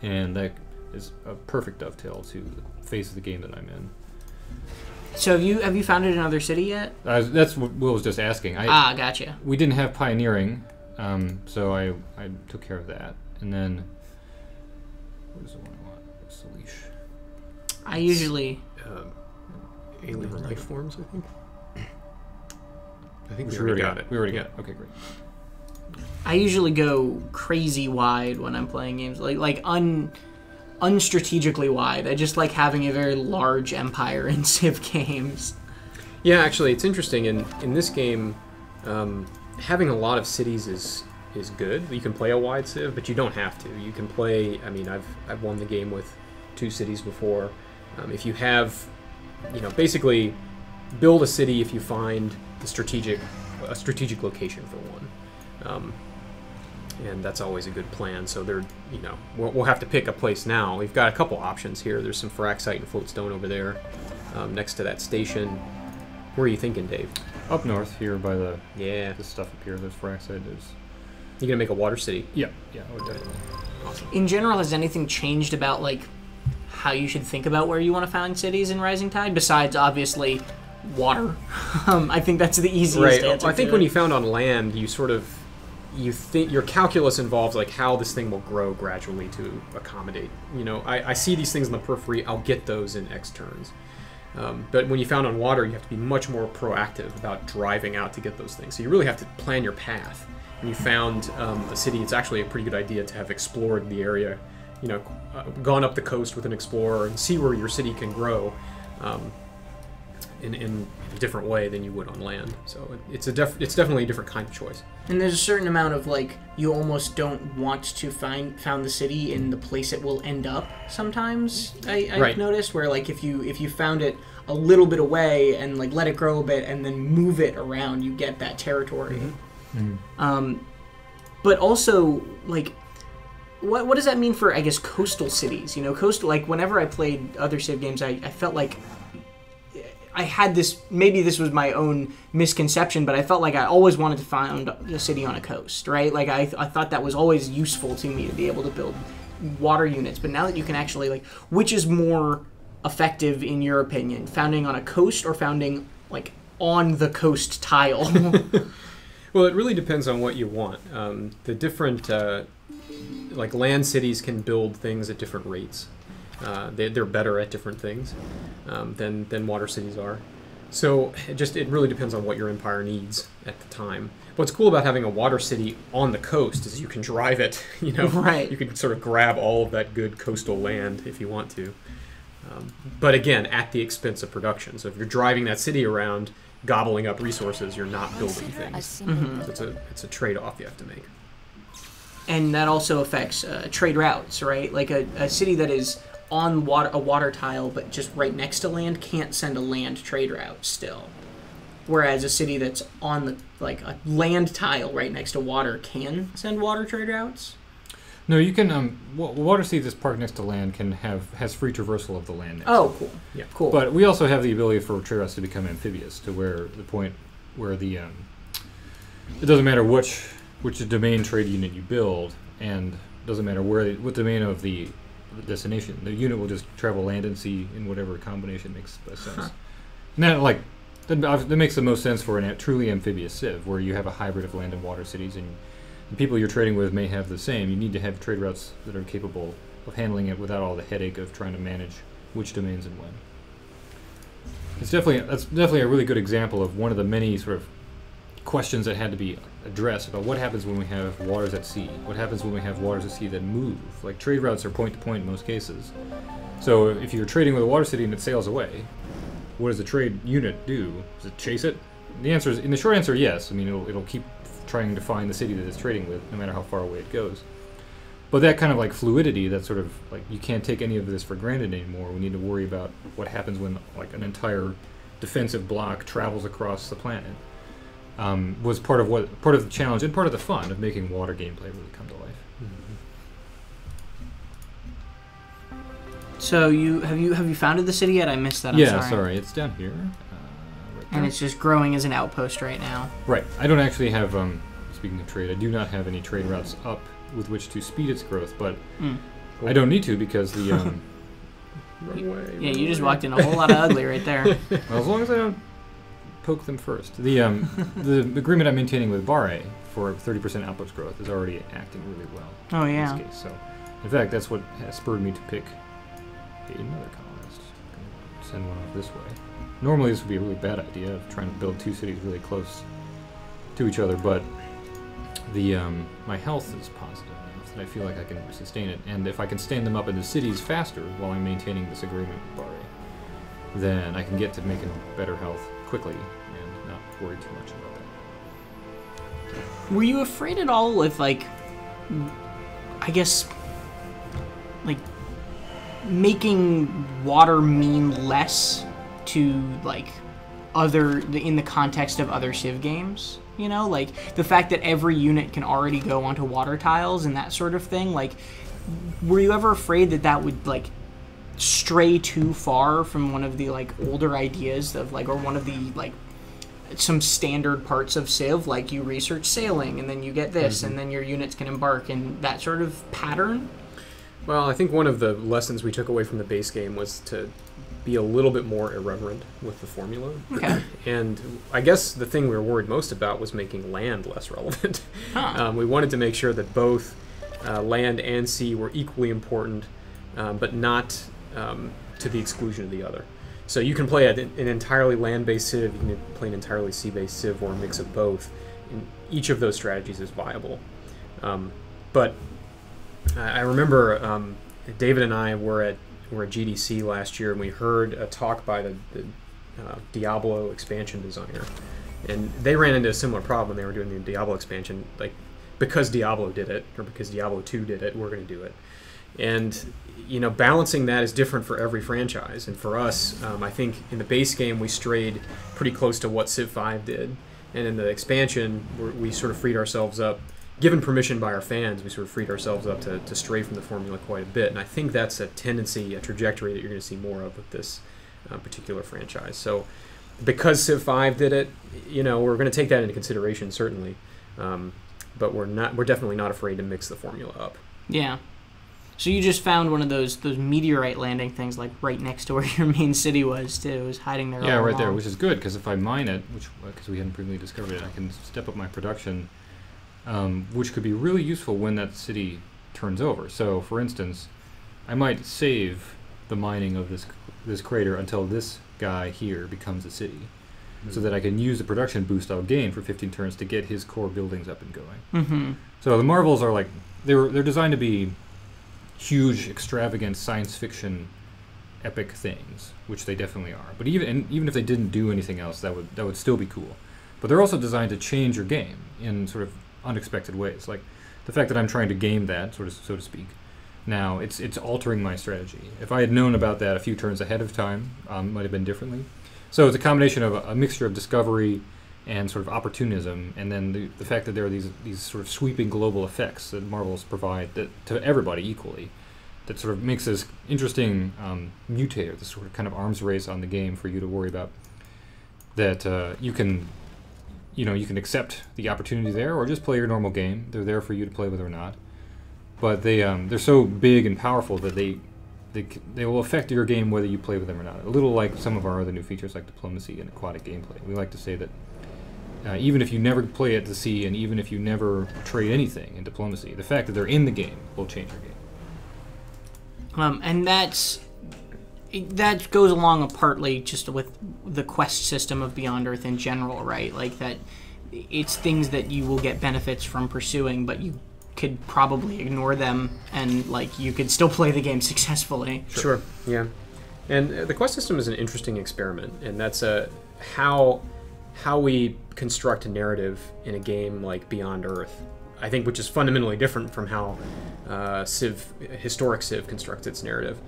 And that is a perfect dovetail to the phase of the game that I'm in. So have you founded another city yet? That's what Will was just asking. Gotcha. We didn't have pioneering, so I took care of that. And then, what is the one I want? What's the leash? I usually... alien life forms, I think. I think we already got it. We already got it. Okay, great. I usually go crazy wide when I'm playing games, like unstrategically wide. I just like having a very large empire in Civ games. Yeah, actually, it's interesting. In this game, having a lot of cities is good. You can play a wide Civ, but you don't have to. You can play. I mean, I've won the game with 2 cities before. If you have, basically build a city if you find a strategic location for one. And that's always a good plan. So we'll have to pick a place now. We've got a couple options here. There's some Firaxite and floatstone over there, next to that station. Where are you thinking, Dave? Up north here by the stuff up here. There's Firaxite. You gonna make a water city? Yeah, I would definitely. Awesome. In general, has anything changed about how you should think about where you want to found cities in Rising Tide? Besides, obviously, water. I think that's the easiest answer. I think when you found on land, you think your calculus involves how this thing will grow gradually to accommodate. I see these things in the periphery. I'll get those in X turns. But when you found on water, you have to be much more proactive about driving out to get those things. So you really have to plan your path. When you found a city, it's actually a pretty good idea to have explored the area, gone up the coast with an explorer and see where your city can grow in a different way than you would on land. So it's definitely a different kind of choice. And there's a certain amount of you almost don't want to found the city in the place it will end up. Sometimes I've noticed where if you found it a little bit away and let it grow a bit and then move it around, you get that territory. But also what does that mean for coastal cities? Coastal whenever I played other Civ games, I felt like I had this, maybe this was my own misconception, but I felt like I always wanted to found a city on a coast, right? I thought that was always useful to me to be able to build water units. But now that you can actually, which is more effective in your opinion, founding on a coast or founding, on the coast tile? Well, it really depends on what you want. The different, land cities can build things at different rates. They're better at different things than water cities are. So it really depends on what your empire needs at the time. What's cool about having a water city on the coast is you can drive it, Right. You can sort of grab all of that good coastal land if you want to. But again, at the expense of production. So if you're driving that city around, gobbling up resources, you're not building things. So it's a trade-off you have to make. And that also affects trade routes, right? A city that is on a water tile but just right next to land can't send a land trade route still. Whereas a city that's on a land tile right next to water can send water trade routes. No, you can. Water cities that's parked next to land has free traversal of the land. Oh, cool. Yeah, cool. But we also have the ability for trade routes to become amphibious, to where the point where it doesn't matter which domain trade unit you build, and doesn't matter what domain of the destination. The unit will just travel land and sea in whatever combination makes best sense. And that that makes the most sense for a truly amphibious civ, where you have a hybrid of land and water cities, and the people you're trading with may have the same. You need to have trade routes that are capable of handling it without all the headache of trying to manage which domains and when. That's definitely a really good example of one of the many sort of questions that had to be addressed about what happens when we have waters at sea. What happens when we have waters at sea that move? Like, trade routes are point to point in most cases. So if you're trading with a water city and it sails away, what does the trade unit do? Does it chase it? The short answer, yes. I mean, it'll keep trying to find the city that it's trading with, no matter how far away it goes. But that kind of like fluidity, that sort of like, you can't take any of this for granted anymore. We need to worry about what happens when like an entire defensive block travels across the planet. Was part of the challenge and part of the fun of making water gameplay really come to life. Mm-hmm. So have you founded the city yet? I missed that. I'm sorry. It's down here. Right there. And it's just growing as an outpost right now. Right. I don't actually have. Speaking of trade, I do not have any trade routes up with which to speed its growth, but I don't need to because the. Run away, yeah, you just walked in a whole lot of ugly right there. Well, as long as I don't poke them first. The agreement I'm maintaining with Barre for 30% outpost growth is already acting really well. Oh yeah. In this case. So, in fact, that's what has spurred me to pick another colonist. Send one off this way. Normally, this would be a really bad idea of trying to build two cities really close to each other, but the my health is positive enough that I feel like I can sustain it, and if I can stand them up in the cities faster while I'm maintaining this agreement with Barre, then I can get to making better health quickly and not worry too much about that. Were you afraid at all with, like, I guess, like, making water mean less to, like, in the context of other Civ games? You know, like, the fact that every unit can already go onto water tiles and that sort of thing, like, were you ever afraid that would, like, stray too far from one of the, like, older ideas of, like, or one of the, like, some standard parts of Civ, like you research sailing and then you get this and then your units can embark in that sort of pattern? Well, I think one of the lessons we took away from the base game was to be a little bit more irreverent with the formula. Okay. And I guess the thing we were worried most about was making land less relevant. Huh. We wanted to make sure that both land and sea were equally important, but not to the exclusion of the other. So you can play an entirely land-based civ, you can play an entirely sea-based civ, or a mix of both. And each of those strategies is viable. But I remember David and I were at GDC last year, and we heard a talk by the Diablo expansion designer. And they ran into a similar problem. They were doing the Diablo expansion, like, because Diablo did it, or because Diablo 2 did it, we're going to do it. And, you know, balancing that is different for every franchise. And for us, I think in the base game we strayed pretty close to what Civ 5 did. And in the expansion, we sort of freed ourselves up, given permission by our fans, we sort of freed ourselves up to stray from the formula quite a bit. And I think that's a tendency, a trajectory that you're going to see more of with this particular franchise. So because Civ 5 did it, you know, we're going to take that into consideration, certainly. But we're definitely not afraid to mix the formula up. Yeah. So you just found one of those meteorite landing things, like right next to where your main city was too. It was hiding there. Yeah, all right along. there, which is good because if I mine it, because we hadn't previously discovered it, I can step up my production, which could be really useful when that city turns over. So, for instance, I might save the mining of this crater until this guy here becomes a city, so that I can use the production boost I'll gain for 15 turns to get his core buildings up and going. Mm-hmm. So the marvels are like they're designed to be huge, extravagant science fiction, epic things, which they definitely are. But even if they didn't do anything else, that would still be cool. But they're also designed to change your game in sort of unexpected ways, like the fact that I'm trying to game that, so to speak. Now it's altering my strategy. If I had known about that a few turns ahead of time, it might have been differently. So it's a combination of a mixture of discovery and sort of opportunism, and then the fact that there are these sort of sweeping global effects that Marvels provide to everybody equally, that sort of makes this interesting mutator, this sort of kind of arms race on the game for you to worry about. That you can accept the opportunity there, or just play your normal game. They're there for you to play with or not. But they're so big and powerful that they they will affect your game whether you play with them or not. A little like some of our other new features like diplomacy and aquatic gameplay. We like to say that even if you never play at the sea and even if you never trade anything in diplomacy, the fact that they're in the game will change your game. And that goes along partly just with the quest system of Beyond Earth in general, right? Like that it's things that you will get benefits from pursuing, but you could probably ignore them and like you could still play the game successfully. Sure. Yeah. And the quest system is an interesting experiment, and that's how we construct a narrative in a game like Beyond Earth, I think, which is fundamentally different from how historic Civ constructs its narrative.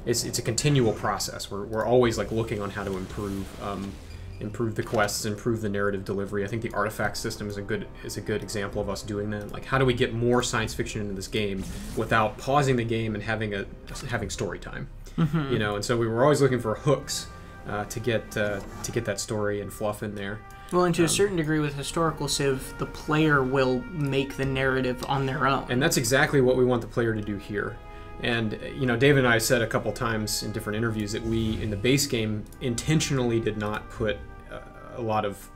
It's a continual process. We're always like looking on how to improve the quests, improve the narrative delivery. I think the artifact system is a good example of us doing that. Like, how do we get more science fiction into this game without pausing the game and having story time? Mm-hmm. You know, and so we were always looking for hooks to get that story and fluff in there. Well, and to a certain degree with historical Civ, the player will make the narrative on their own. And that's exactly what we want the player to do here. And, you know, David and I said a couple times in different interviews that we, in the base game, intentionally did not put a lot of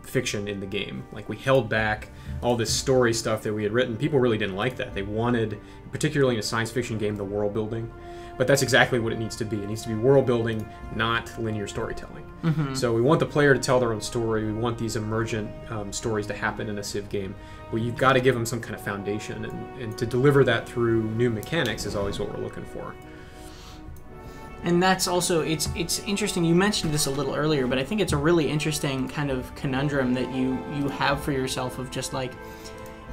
fiction in the game. Like, we held back all this story stuff that we had written. People really didn't like that. They wanted, particularly in a science fiction game, the world building. But that's exactly what it needs to be. It needs to be world building, not linear storytelling. Mm-hmm. So we want the player to tell their own story. We want these emergent stories to happen in a Civ game. But you've got to give them some kind of foundation. And to deliver that through new mechanics is always what we're looking for. And that's also, it's interesting, you mentioned this a little earlier, but I think it's a really interesting kind of conundrum that you have for yourself of just like,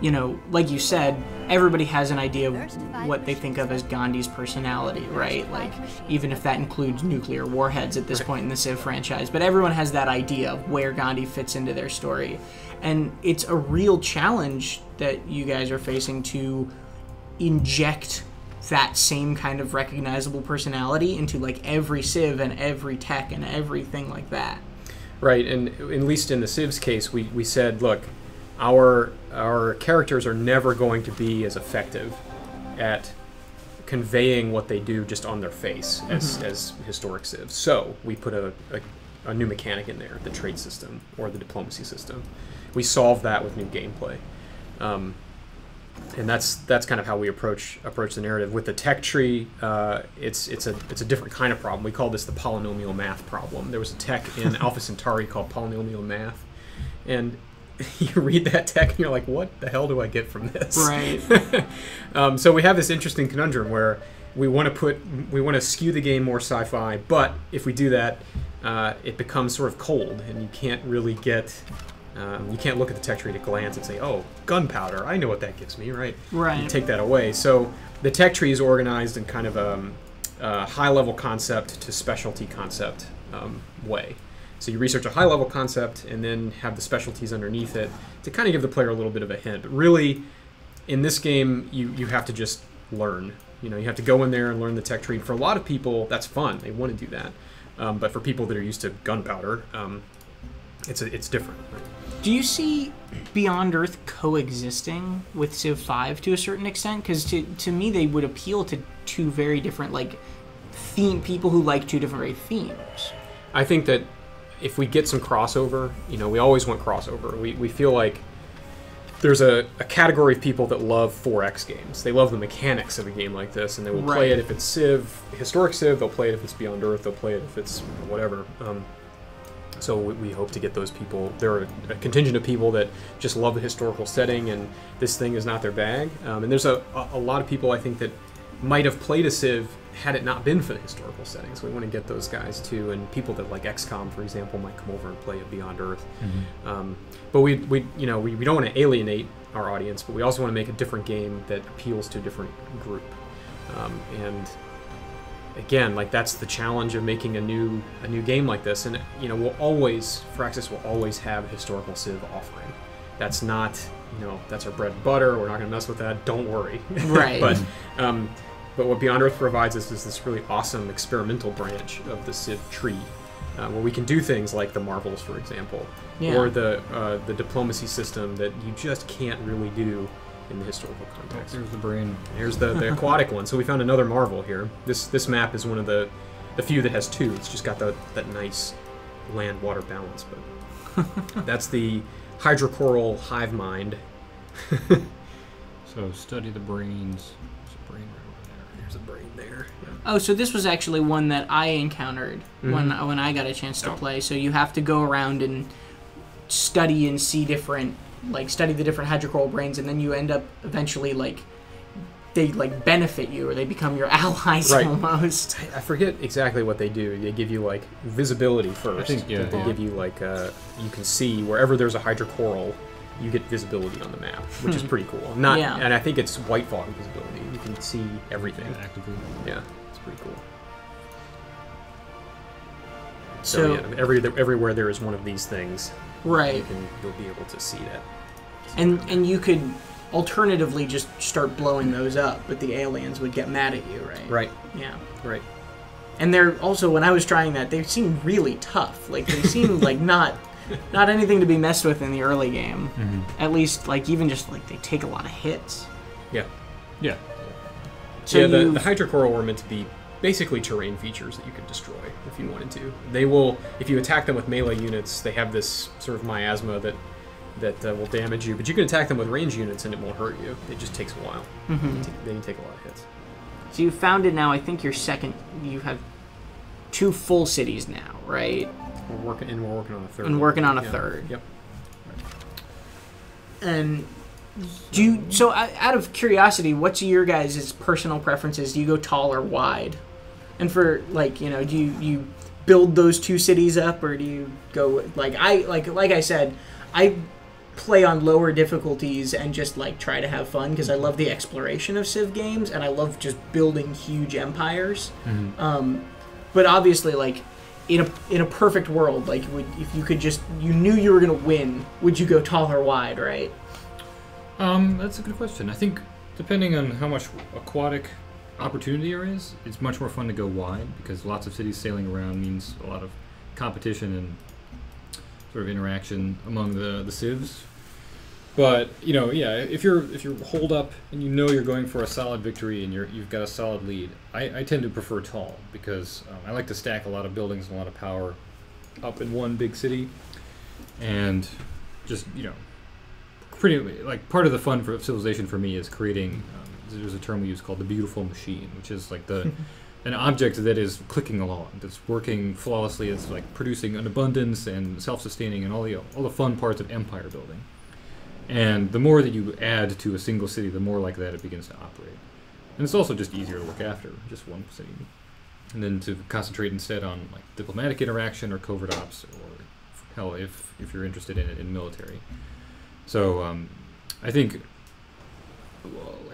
you know, like you said, everybody has an idea of what they think of as Gandhi's personality, right? Like, even if that includes nuclear warheads at this point in the Civ franchise. But everyone has that idea of where Gandhi fits into their story. And it's a real challenge that you guys are facing to inject that same kind of recognizable personality into, like, every Civ and every tech and everything like that. Right, and at least in the Civ's case, we said, look, our characters are never going to be as effective at conveying what they do just on their face as historic Civs. So we put a new mechanic in there, the trade system or the diplomacy system. We solve that with new gameplay, and that's kind of how we approach the narrative. With the tech tree, it's a different kind of problem. We call this the polynomial math problem. There was a tech in Alpha Centauri called polynomial math, and you read that tech and you're like, what the hell do I get from this? Right. So we have this interesting conundrum where we want to skew the game more sci-fi, but if we do that, it becomes sort of cold, and you can't really get, you can't look at the tech tree at a glance and say, oh, gunpowder, I know what that gives me, right? Right. You take that away. So the tech tree is organized in kind of a high-level concept to specialty concept way. So you research a high-level concept and then have the specialties underneath it to kind of give the player a little bit of a hint. But really, in this game, you have to just learn. You know, you have to go in there and learn the tech tree. For a lot of people, that's fun. They want to do that. But for people that are used to gunpowder, it's different. Right? Do you see Beyond Earth coexisting with Civ 5 to a certain extent? Because to me, they would appeal to two very different, like, people who like two different themes. I think that if we get some crossover, you know, we always want crossover. We feel like there's a category of people that love 4X games. They love the mechanics of a game like this, and they will play it if it's Civ, historic Civ, they'll play it if it's Beyond Earth, they'll play it if it's whatever. So we hope to get those people. There are a contingent of people that just love the historical setting, and this thing is not their bag. And there's a lot of people, I think, that might have played a Civ had it not been for the historical setting. So we want to get those guys too, and people that like XCOM, for example, might come over and play it Beyond Earth. Mm-hmm. But we don't want to alienate our audience, but we also want to make a different game that appeals to a different group. And again, like, that's the challenge of making a new game like this. And you know, Firaxis will always have a historical Civ offering. That's not, you know, that's our bread and butter. We're not going to mess with that. Don't worry. Right. But what Beyond Earth provides us is this really awesome experimental branch of the Civ tree, where we can do things like the Marvels, for example, or the diplomacy system that you just can't really do in the historical context. There's the brain. Here's the aquatic one. So we found another marvel here. This map is one of the few that has two. It's just got that nice land-water balance. But that's the hydrocoral hive mind. So study the brains. There's a brain right over there. There's a brain there. Yeah. Oh, so this was actually one that I encountered when I got a chance to play. So you have to go around and study and see study the different hydrocoral brains, and then you end up eventually they benefit you, or they become your allies almost. I forget exactly what they do. They give you visibility first. I think, yeah. They give you you can see wherever there's a hydrocoral, you get visibility on the map, which is pretty cool. And I think it's white fog visibility. You can see everything. Actively. Yeah, it's pretty cool. So yeah, everywhere there is one of these things, right, you'll be able to see that. And you could alternatively just start blowing those up, but the aliens would get mad at you, right? Right. Yeah. Right. And they're also, when I was trying that, they seemed really tough. They seemed not anything to be messed with in the early game. Mm-hmm. At least, even just they take a lot of hits. Yeah. Yeah. So yeah, the hydrocoral were meant to be basically terrain features that you could destroy if you wanted to. They will, if you attack them with melee units, they have this sort of miasma that will damage you. But you can attack them with range units and it won't hurt you. It just takes a while. Mm-hmm. Then you take a lot of hits. So you found it now. I think you have 2 full cities now, right? We're working on a third. And working on a third. Yep. And so out of curiosity, what's your guys' personal preferences? Do you go tall or wide? And for do you build those 2 cities up, or do you go like I said, I play on lower difficulties and just try to have fun because I love the exploration of Civ games and I love just building huge empires. Mm-hmm. But obviously, in a perfect world, if you could you knew you were gonna win, would you go tall or wide, right? That's a good question. I think depending on how much aquatic opportunity there is, it's much more fun to go wide because lots of cities sailing around means a lot of competition and sort of interaction among the civs. But if you're holed up and you're going for a solid victory and you've got a solid lead, I tend to prefer tall because I like to stack a lot of buildings and a lot of power up in one big city, and just pretty part of the fun of Civilization for me is creating. There's a term we use called the beautiful machine, which is an object that is clicking along, that's working flawlessly. It's producing an abundance and self-sustaining and all the fun parts of empire building. And the more that you add to a single city, the more like that it begins to operate. And it's also just easier to look after, just one city. And then to concentrate instead on diplomatic interaction or covert ops, or hell, if you're interested in it, in military. So I think,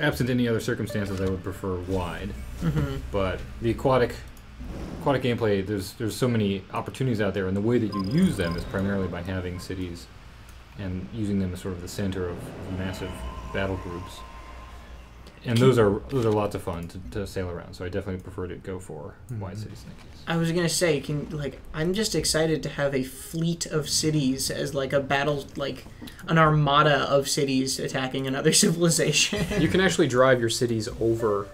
absent any other circumstances, I would prefer wide. Mm-hmm. But the aquatic gameplay, there's so many opportunities out there, and the way that you use them is primarily by having cities and using them as sort of the center of massive battle groups. And those are lots of fun to sail around. So I definitely prefer to go for wide cities in that case. I was gonna say, I'm just excited to have a fleet of cities as a battle, an armada of cities attacking another civilization. You can actually drive your cities over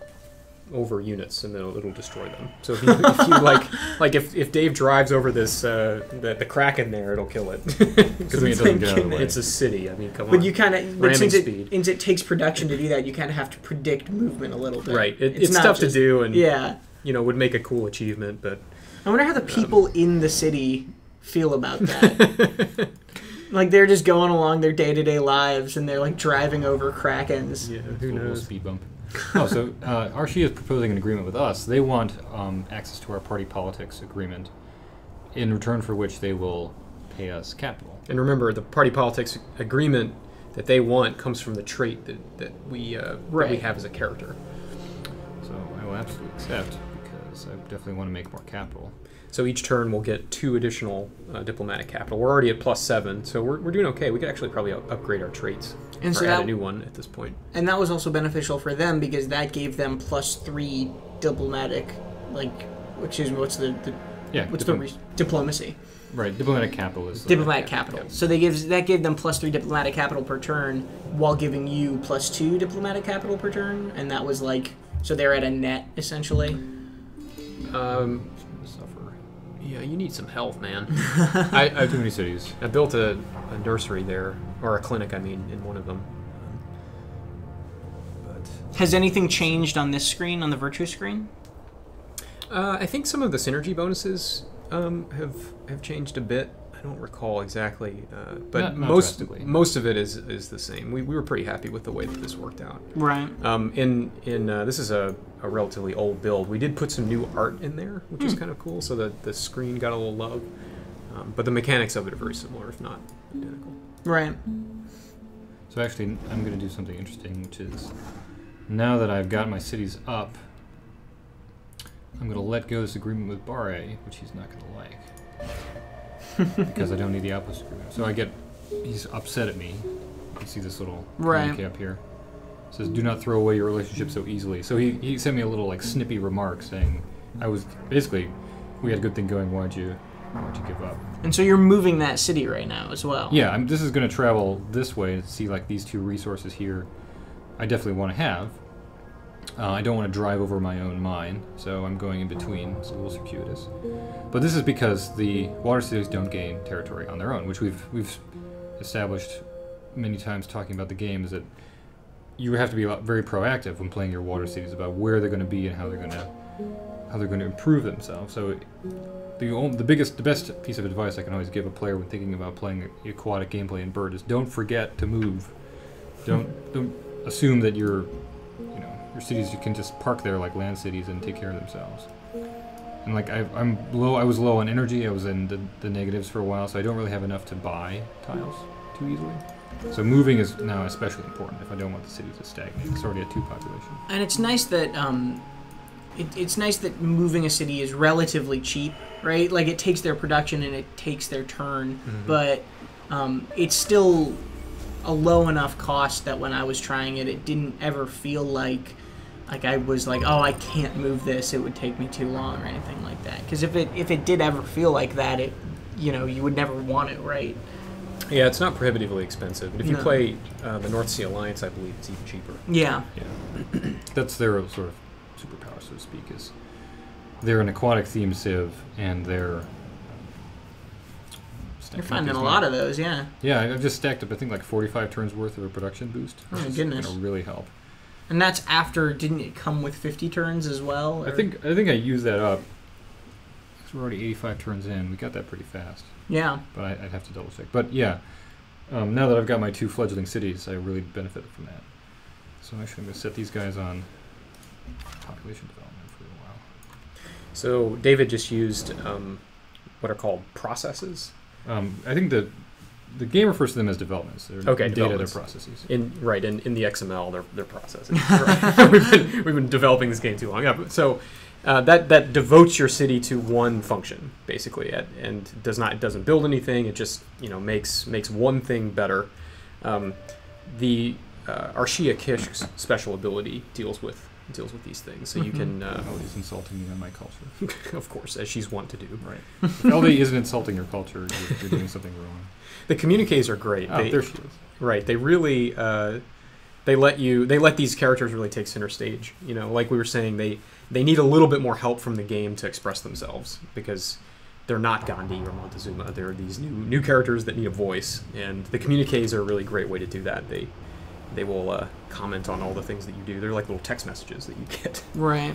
units, and then it'll destroy them. So if Dave drives over this the Kraken there, it'll kill it because it's a city. I mean, come on. But you kind of since it takes production to do that, you kind of have to predict movement a little bit. Right. It's tough to do, and yeah, would make a cool achievement. But I wonder how the people in the city feel about that. They're just going along their day-to-day lives, and they're driving over Krakens. Yeah, who knows? Speed bump. So Archie is proposing an agreement with us. They want access to our party politics agreement, in return for which they will pay us capital. And remember, the party politics agreement that they want comes from the trait that we have as a character. So I will absolutely accept, because I definitely want to make more capital. So each turn we'll get 2 additional diplomatic capital. We're already at +7, so we're doing okay. We could actually probably upgrade our traits. And or add a new one at this point. And that was also beneficial for them because that gave them +3 diplomatic, what's the Yeah, what's the diplomacy? Right, diplomatic capital is Diplomatic capital. Yeah. So that gave them +3 diplomatic capital per turn, while giving you +2 diplomatic capital per turn, and that was like, so they're at a net essentially. Suffer. Yeah, you need some health, man. I have too many cities. I built a nursery there, or a clinic, I mean, in one of them. Has anything changed on this screen, on the virtue screen? I think some of the synergy bonuses have changed a bit. I don't recall exactly, but not most of it is the same. We were pretty happy with the way that this worked out. Right. This is a relatively old build. We did put some new art in there, which is kind of cool. So the screen got a little love, but the mechanics of it are very similar, if not identical. Right. So actually, I'm going to do something interesting, which is now that I've got my cities up, I'm going to let go this agreement with Barre, which he's not going to like. Because I don't need the outpost agreement. So he's upset at me. You see this little communique up here. It says, do not throw away your relationship so easily. So he sent me a little like snippy remark saying, we had a good thing going, why'd you give up? And so you're moving that city right now as well. Yeah, this is going to travel this way to see like these two resources here I definitely want to have. I don't want to drive over my own mine, so I'm going in between. It's a little circuitous. But this is because the water cities don't gain territory on their own, which we've established many times talking about the game, is that you have to be very proactive when playing your water cities about where they're going to be and how they're going to improve themselves. So the best piece of advice I can always give a player when thinking about playing aquatic gameplay in Bird is don't forget to move. Don't assume that your cities, you can just park there like land cities and take care of themselves. And like I was low on energy. I was in the negatives for a while, so I don't really have enough to buy tiles too easily. So moving is now especially important if I don't want the city to stagnate. It's already at 2 population. And it's nice that it's nice that moving a city is relatively cheap, right? Like it takes their production and it takes their turn, but it's still a low enough cost that when I was trying it, it didn't ever feel like I was like, oh, I can't move this, it would take me too long or anything like that. Because if it did ever feel like that, you would never want it, right? Yeah, it's not prohibitively expensive. But if you play the North Sea Alliance, I believe it's even cheaper. Yeah. Yeah. That's their sort of superpower, so to speak, is they're an aquatic themed civ, and they're... You're finding a lot of those, yeah. Yeah, I've just stacked up, I think, like 45 turns worth of a production boost. Oh, my goodness. It's going to really help. And that's after, didn't it come with 50 turns as well? Or? I think I used that up. We're already 85 turns in. We got that pretty fast. Yeah. But I'd have to double check. But yeah, now that I've got my 2 fledgling cities, I really benefited from that. So actually I'm going to set these guys on population development for a while. So David just used what are called processes. I think the game refers to them as developments. They're data, they're processes. In the XML, they're processes. Right. we've been developing this game too long. Yeah, so that devotes your city to one function basically, and doesn't build anything. It just makes one thing better. The Arshia Kishk's special ability deals with these things, so you can. Eldy's insulting me on my culture. Of course, as she's wont to do. Right. If Eldy isn't insulting your culture, you're doing something wrong. The communiques are great. There she is. Right. They really they let these characters really take center stage. Like we were saying, they need a little bit more help from the game to express themselves because they're not Gandhi or Montezuma. They're these new characters that need a voice, and the communiques are a really great way to do that. They will comment on all the things that you do. They're like little text messages that you get. Right.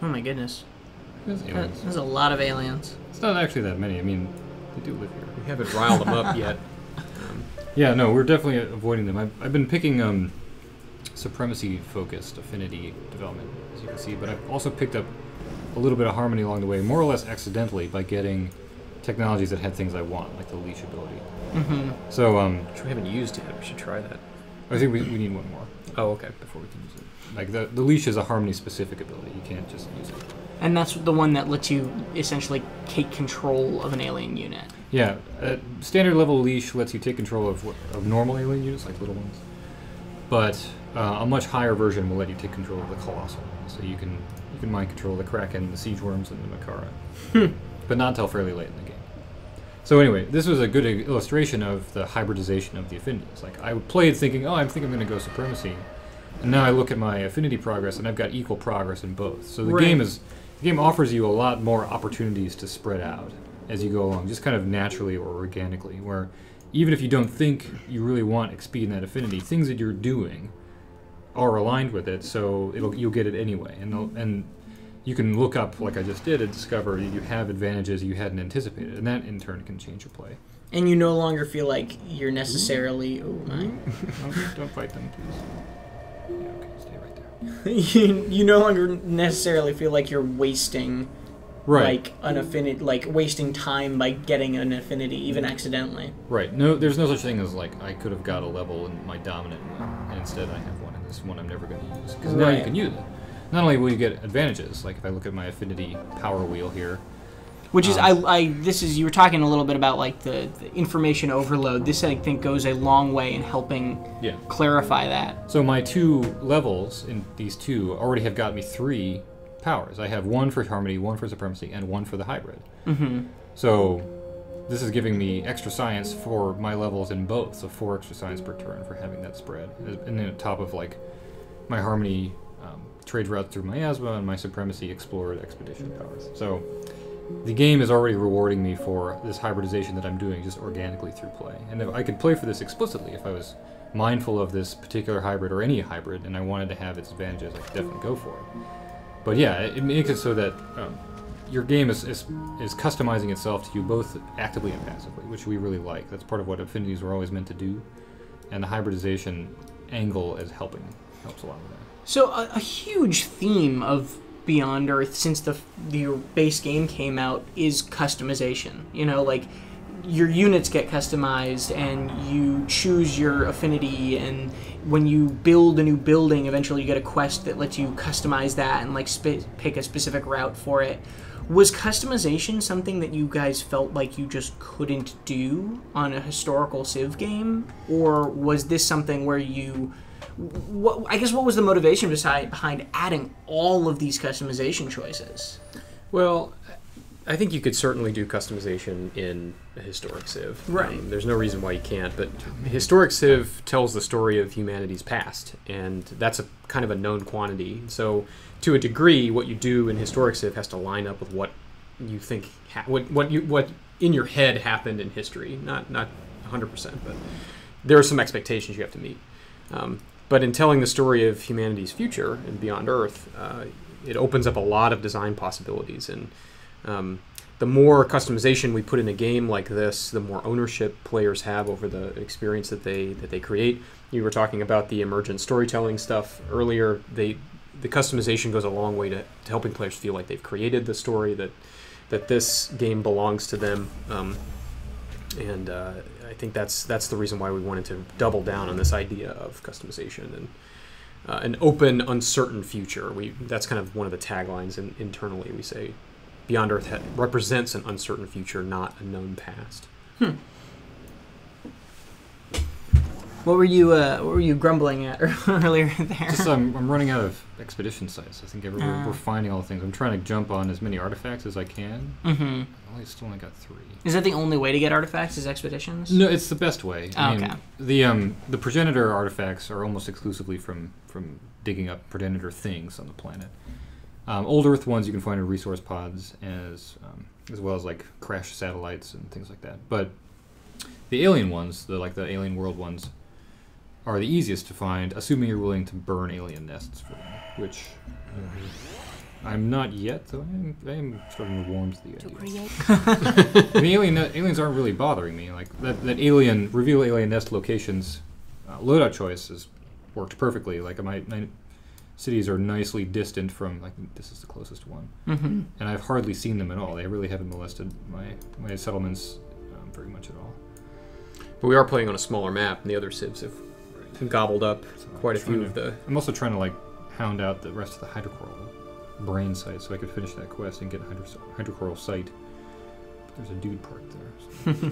Oh my goodness. There's a lot of aliens. It's not actually that many. I mean, they do live here. We haven't riled them up yet. Yeah, no, we're definitely avoiding them. I've been picking supremacy-focused affinity development, as you can see, but I've also picked up a little bit of harmony along the way, more or less accidentally, by getting technologies that had things I want, like the leash ability. Mm-hmm. So, which we haven't used yet. We should try that. I think we need one more. Oh, okay. Before we can use it. Like the leash is a harmony-specific ability. You can't just use it. And that's the one that lets you essentially take control of an alien unit. Yeah, standard level leash lets you take control of normal alien units, like little ones. But a much higher version will let you take control of the colossal So you can mind control the Kraken, the Siege Worms, and the Makara. But not until fairly late in the game. So anyway, this was a good illustration of the hybridization of the affinities. Like, I played thinking, oh, I think I'm going to go Supremacy. And now I look at my affinity progress, and I've got equal progress in both. So the game offers you a lot more opportunities to spread out as you go along, just kind of naturally or organically, where even if you don't think you really want XP in that affinity, things that you're doing are aligned with it, so you'll get it anyway. And you can look up, like I just did, and discover you have advantages you hadn't anticipated, and that in turn can change your play. And you no longer feel like you're necessarily... Oh, my. Don't fight them, please. Yeah, okay, stay right there. you no longer necessarily feel like you're wasting... Right. Like an affinity, like wasting time by getting an affinity, even accidentally. Right. No, there's no such thing as like I could have got a level in my dominant one, and instead I have one in this one I'm never going to use. Because now you can use it. Not only will you get advantages, like if I look at my affinity power wheel here, which is this is you were talking a little bit about like the information overload. This I think goes a long way in helping clarify that. So my 2 levels in these 2 already have got me 3 powers. I have 1 for Harmony, 1 for Supremacy, and 1 for the Hybrid. So this is giving me extra science for my levels in both, so 4 extra science per turn for having that spread. And then on top of like my Harmony trade routes through Miasma and my Supremacy explored expedition powers. So the game is already rewarding me for this hybridization that I'm doing just organically through play. And if I could play for this explicitly if I was mindful of this particular hybrid or any hybrid and I wanted to have its advantages, I could definitely go for it. But yeah, it makes it so that your game is customizing itself to you both actively and passively, which we really like. That's part of what affinities were always meant to do, and the hybridization angle is helps a lot with that. So a huge theme of Beyond Earth since the base game came out is customization. You know, like your units get customized and you choose your affinity, and when you build a new building, eventually you get a quest that lets you customize that and like pick a specific route for it. Was customization something that you guys felt like you just couldn't do on a historical Civ game, or was this something where you... what was the motivation behind adding all of these customization choices? Well, I think you could certainly do customization in a historic Civ. Right. There's no reason why you can't, but historic Civ tells the story of humanity's past, and that's a kind of a known quantity. So, to a degree, what you do in historic Civ has to line up with what you think, what in your head happened in history. Not 100%, but there are some expectations you have to meet. But in telling the story of humanity's future and Beyond Earth, it opens up a lot of design possibilities. And the more customization we put in a game like this, the more ownership players have over the experience that they create. You were talking about the emergent storytelling stuff earlier. The customization goes a long way to helping players feel like they've created the story, that this game belongs to them. And I think that's the reason why we wanted to double down on this idea of customization and an open, uncertain future. That's kind of one of the taglines internally. We say Beyond Earth represents an uncertain future, not a known past. What were you grumbling at earlier there? Just I'm running out of expedition sites. I think we're finding all the things. I'm trying to jump on as many artifacts as I can. Mm-hmm. I still only got 3. Is that the only way to get artifacts? Is expeditions? No, it's the best way. Okay. The progenitor artifacts are almost exclusively from digging up progenitor things on the planet. Old Earth ones you can find in resource pods, as well as like crash satellites and things like that. But the alien ones, the alien world ones, are the easiest to find, assuming you're willing to burn alien nests for them, which I'm not yet, though I am starting to warm to the idea. The aliens aren't really bothering me. Like that reveal alien nest locations loadout choice has worked perfectly. Like my cities are nicely distant from, like, this is the closest one, and I've hardly seen them at all. They really haven't molested my settlements very much at all. But we are playing on a smaller map, and the other civs have gobbled up quite a few of the... I'm also trying to like hound out the rest of the hydrocoral brain site so I could finish that quest and get a hydrocoral site. But there's a dude parked there. So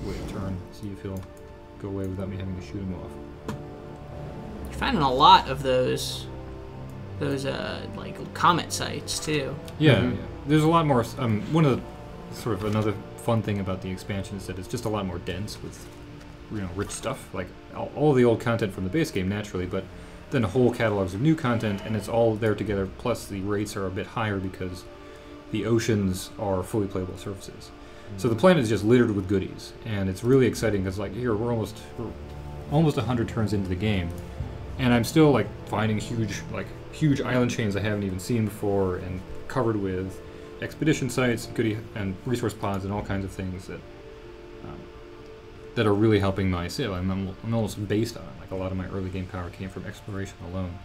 wait a turn, see if he'll go away without me having to shoot him off. You're finding a lot of those. those like comet sites too. Yeah, yeah. There's a lot more. One of the sort of another fun thing about the expansion is that it's just a lot more dense with, rich stuff. Like all the old content from the base game naturally, but then whole catalogs of new content, and it's all there together. Plus, the rates are a bit higher because the oceans are fully playable surfaces. So the planet is just littered with goodies, and it's really exciting because like here we're almost 100 turns into the game, and I'm still like finding huge island chains I haven't even seen before, and covered with expedition sites, goodie and resource pods, and all kinds of things that are really helping my civ. I'm almost based on it. Like a lot of my early game power came from exploration alone.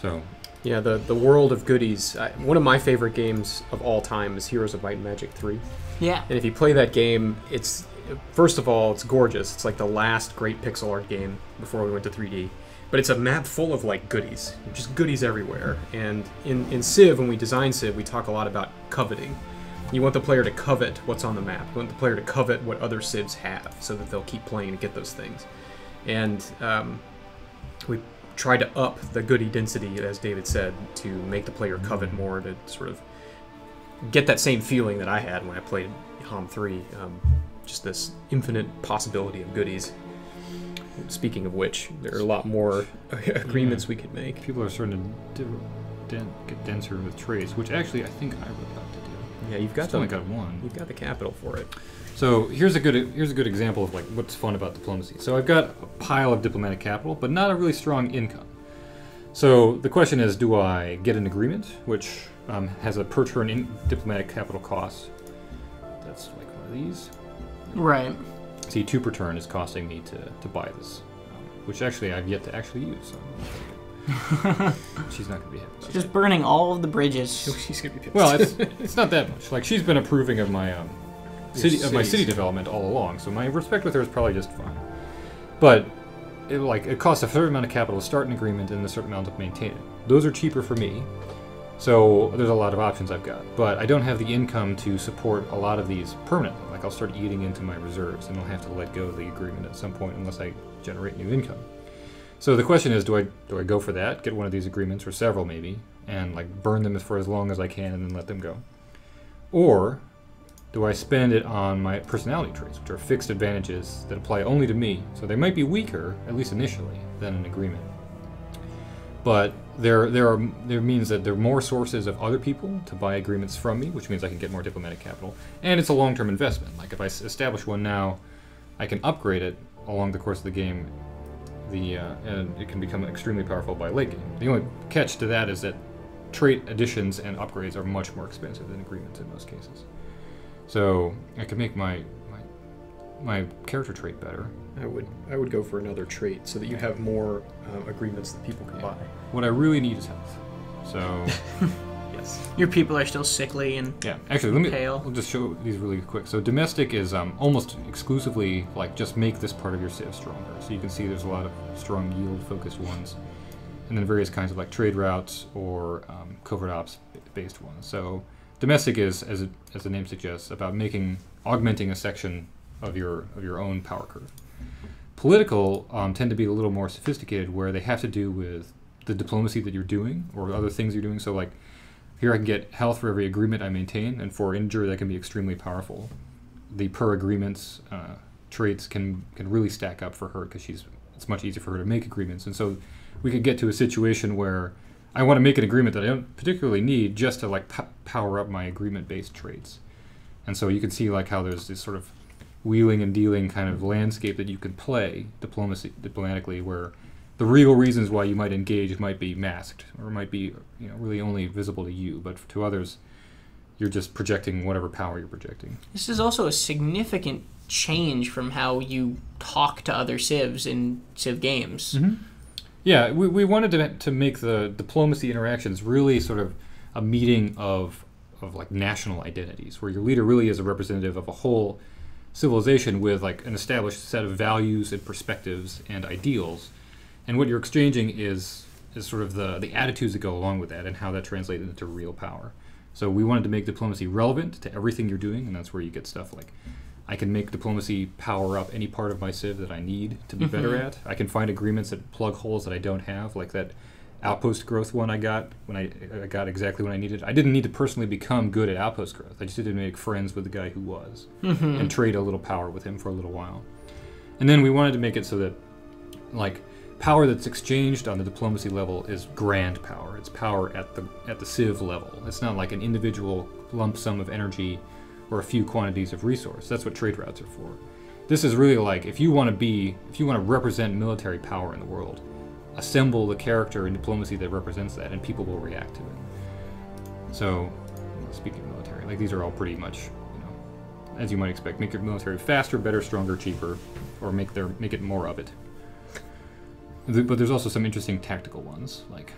So. Yeah, the world of goodies. One of my favorite games of all time is Heroes of Might and Magic 3. Yeah. And if you play that game, it's first of all, it's gorgeous. It's like the last great pixel art game before we went to 3D. But it's a map full of like goodies, just goodies everywhere. And in Civ, when we design Civ, we talk a lot about coveting. You want the player to covet what's on the map. You want the player to covet what other Civs have, so that they'll keep playing and get those things. And we tried to up the goodie density, as David said, to make the player covet more, to sort of get that same feeling that I had when I played HOM 3. Just this infinite possibility of goodies. Speaking of which, there are a lot more agreements we could make. People are starting to get denser with trades, which actually I think I would like to do. Yeah, you've got only got one. You've got the capital for it. So here's a good example of like what's fun about diplomacy. So I've got a pile of diplomatic capital, but not a really strong income. So the question is, do I get an agreement which has a per turn diplomatic capital cost? That's like one of these. Right. See, 2 per turn is costing me to buy this, which actually I've yet to actually use. So she's not going to be happy. She's just burning all of the bridges. She's going to be pissed. Well, it's not that much. Like she's been approving of my city development all along, so my respect with her is probably just fine. But it costs a certain amount of capital to start an agreement and a certain amount to maintain it. Those are cheaper for me, so there's a lot of options I've got. But I don't have the income to support a lot of these permanently. Like I'll start eating into my reserves, and I'll have to let go of the agreement at some point unless I generate new income. So the question is, do I go for that, get one of these agreements, or several maybe, and like burn them for as long as I can and then let them go? Or do I spend it on my personality traits, which are fixed advantages that apply only to me? So they might be weaker, at least initially, than an agreement. But there means that there are more sources of other people to buy agreements from me, which means I can get more diplomatic capital. And it's a long-term investment. Like if I establish one now, I can upgrade it along the course of the game, and it can become extremely powerful by late game. The only catch to that is that trait additions and upgrades are much more expensive than agreements in most cases. So I could make my character trait better. I would go for another trait so that you have more agreements that people can buy. What I really need is health. So Yes. Your people are still sickly and yeah, actually, pale. I'll just show these really quick. So domestic is almost exclusively like just make this part of your civ stronger. So you can see there's a lot of strong yield focused ones, and then various kinds of like trade routes or covert ops based ones. So domestic is, as the name suggests, about augmenting a section of your own power curve. Political tend to be a little more sophisticated, where they have to do with the diplomacy that you're doing or other things you're doing. So like here I can get health for every agreement I maintain, and for injury that can be extremely powerful. The per agreements traits can really stack up for her because it's much easier for her to make agreements. And so we could get to a situation where I want to make an agreement that I don't particularly need just to like power up my agreement-based traits. And so you can see like how there's this sort of wheeling and dealing kind of landscape that you can play diplomatically, where the real reasons why you might engage might be masked or might be really only visible to you, but to others you're just projecting whatever power you're projecting. This is also a significant change from how you talk to other civs in civ games. Mm-hmm. Yeah, we wanted to make the diplomacy interactions really sort of a meeting of like national identities, where your leader really is a representative of a whole civilization with like an established set of values and perspectives and ideals, and what you're exchanging is sort of the attitudes that go along with that and how that translates into real power. So we wanted to make diplomacy relevant to everything you're doing, and that's where you get stuff like I can make diplomacy power up any part of my civ that I need to be better at. I can find agreements that plug holes that I don't have, like that outpost growth one I got when I got exactly what I needed. I didn't need to personally become good at outpost growth. I just needed to make friends with the guy who was and trade a little power with him for a little while. And then we wanted to make it so that, like, power that's exchanged on the diplomacy level is grand power. It's power at the civ level. It's not like an individual lump sum of energy or a few quantities of resource. That's what trade routes are for. This is really like, if you want to represent military power in the world, assemble the character in diplomacy that represents that, and people will react to it. So, speaking of military, like, these are all pretty much, as you might expect, make your military faster, better, stronger, cheaper, or make it more of it. But there's also some interesting tactical ones, like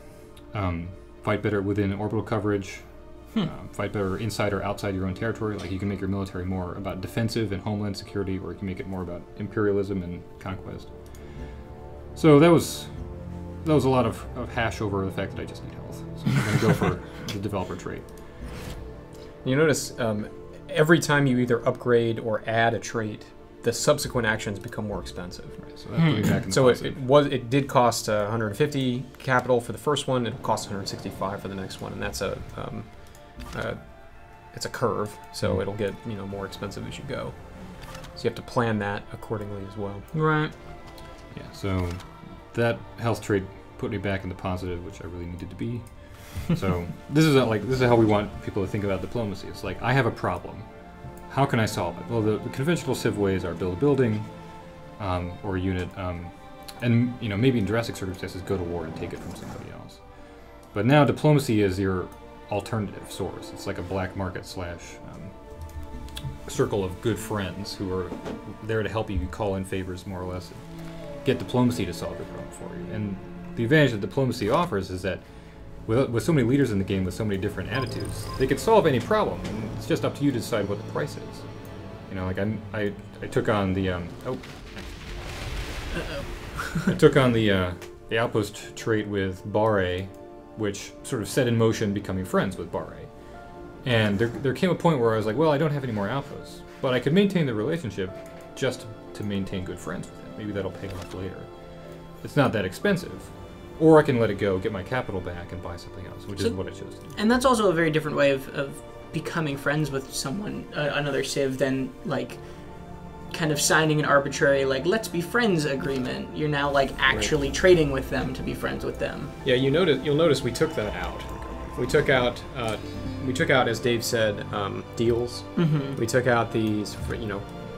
fight better within orbital coverage, fight better inside or outside your own territory. Like, you can make your military more about defensive and homeland security, or you can make it more about imperialism and conquest. So that was a lot of hash over the fact that I just need health. So I'm going to go for the developer trait. You notice every time you either upgrade or add a trait, the subsequent actions become more expensive. Right, so that put me back in the it did cost 150 capital for the first one. It'll cost 165 for the next one, and that's it's a curve, so it'll get more expensive as you go. So you have to plan that accordingly as well. Right. Yeah. So that health trait put me back in the positive, which I really needed to be. So this is how we want people to think about diplomacy. It's like, I have a problem. How can I solve it? Well, the conventional civ ways are build a building or a unit, and maybe in drastic circumstances go to war and take it from somebody else. But now diplomacy is your alternative source. It's like a black market / circle of good friends who are there to help you call in favors, more or less, and get diplomacy to solve your problem for you. And the advantage that diplomacy offers is that with so many leaders in the game with so many different attitudes, they could solve any problem, and it's just up to you to decide what the price is. Like I took on the I took on the outpost trait with Barre, which sort of set in motion becoming friends with Barre. And there came a point where I was like, well, I don't have any more outposts, but I could maintain the relationship just to maintain good friends with him. Maybe that'll pay off later. It's not that expensive. Or I can let it go, get my capital back, and buy something else, which is what I chose to do. And that's also a very different way of becoming friends with someone, another civ, than, like, kind of signing an arbitrary, like, let's be friends agreement. You're now, like, actually trading with them to be friends with them. Yeah, you'll notice we took that out. We took out, as Dave said, deals. Mm-hmm. We took out these,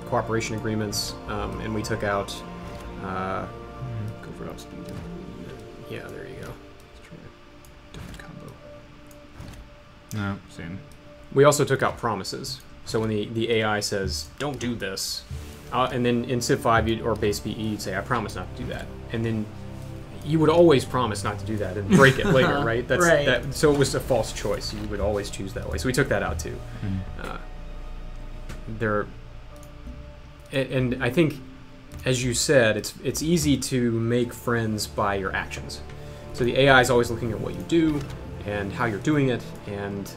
cooperation agreements, and we took out. Go for outspeed. Yeah, there you go. Let's try a different combo. No, same. We also took out promises. So when the AI says, don't do this, and then in Civ 5 or base BE, you'd say, I promise not to do that. And then you would always promise not to do that and break it later, right? Right. So it was a false choice. You would always choose that way. So we took that out too. Mm-hmm. And I think, as you said, it's easy to make friends by your actions. So the AI is always looking at what you do and how you're doing it, and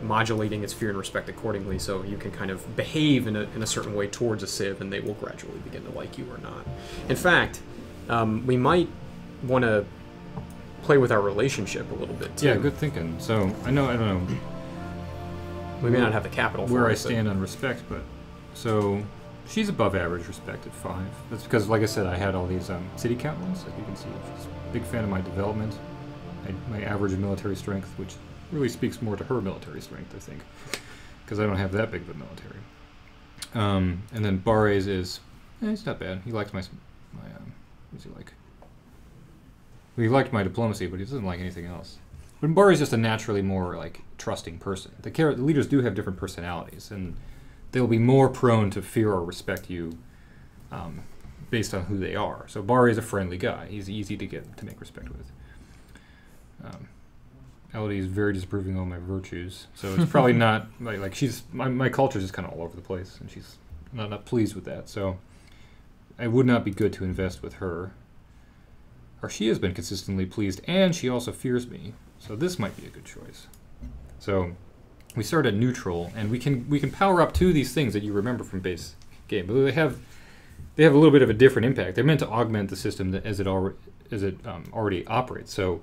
modulating its fear and respect accordingly, so you can kind of behave in a certain way towards a civ, and they will gradually begin to like you or not. In fact, we might want to play with our relationship a little bit too. Yeah, good thinking. So I don't know. We may not have the capital for where it, I stand on respect, but so she's above average respect at 5. That's because, like I said, I had all these city count ones. Like you can see, she's a big fan of my development. My average military strength, which really speaks more to her military strength, I think, because I don't have that big of a military. And then Barre's is, he's not bad. He likes my what's he like? Well, he liked my diplomacy, but he doesn't like anything else. But Barre's just a naturally more like trusting person. The leaders do have different personalities, and they'll be more prone to fear or respect you based on who they are. So Barre is a friendly guy. He's easy to make respect with. Elodie is very disapproving of all my virtues, so it's probably not like she's my culture is just kind of all over the place, and she's not pleased with that. So I would not be good to invest with her. Or she has been consistently pleased, and she also fears me. So this might be a good choice. So we start at neutral, and we can power up to these things that you remember from base game, but they have a little bit of a different impact. They're meant to augment the system as it already operates. So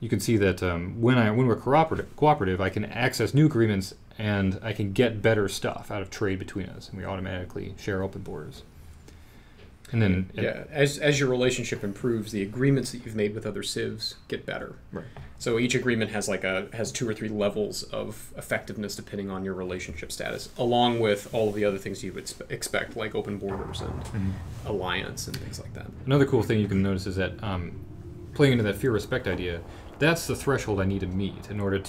you can see that when we're cooperative, I can access new agreements and I can get better stuff out of trade between us, and we automatically share open borders. And then, as your relationship improves, the agreements that you've made with other civs get better. Right. So each agreement has has 2 or 3 levels of effectiveness depending on your relationship status, along with all of the other things you would expect, like open borders and alliance and things like that. Another cool thing you can notice is that playing into that fear respect idea, that's the threshold I need to meet in order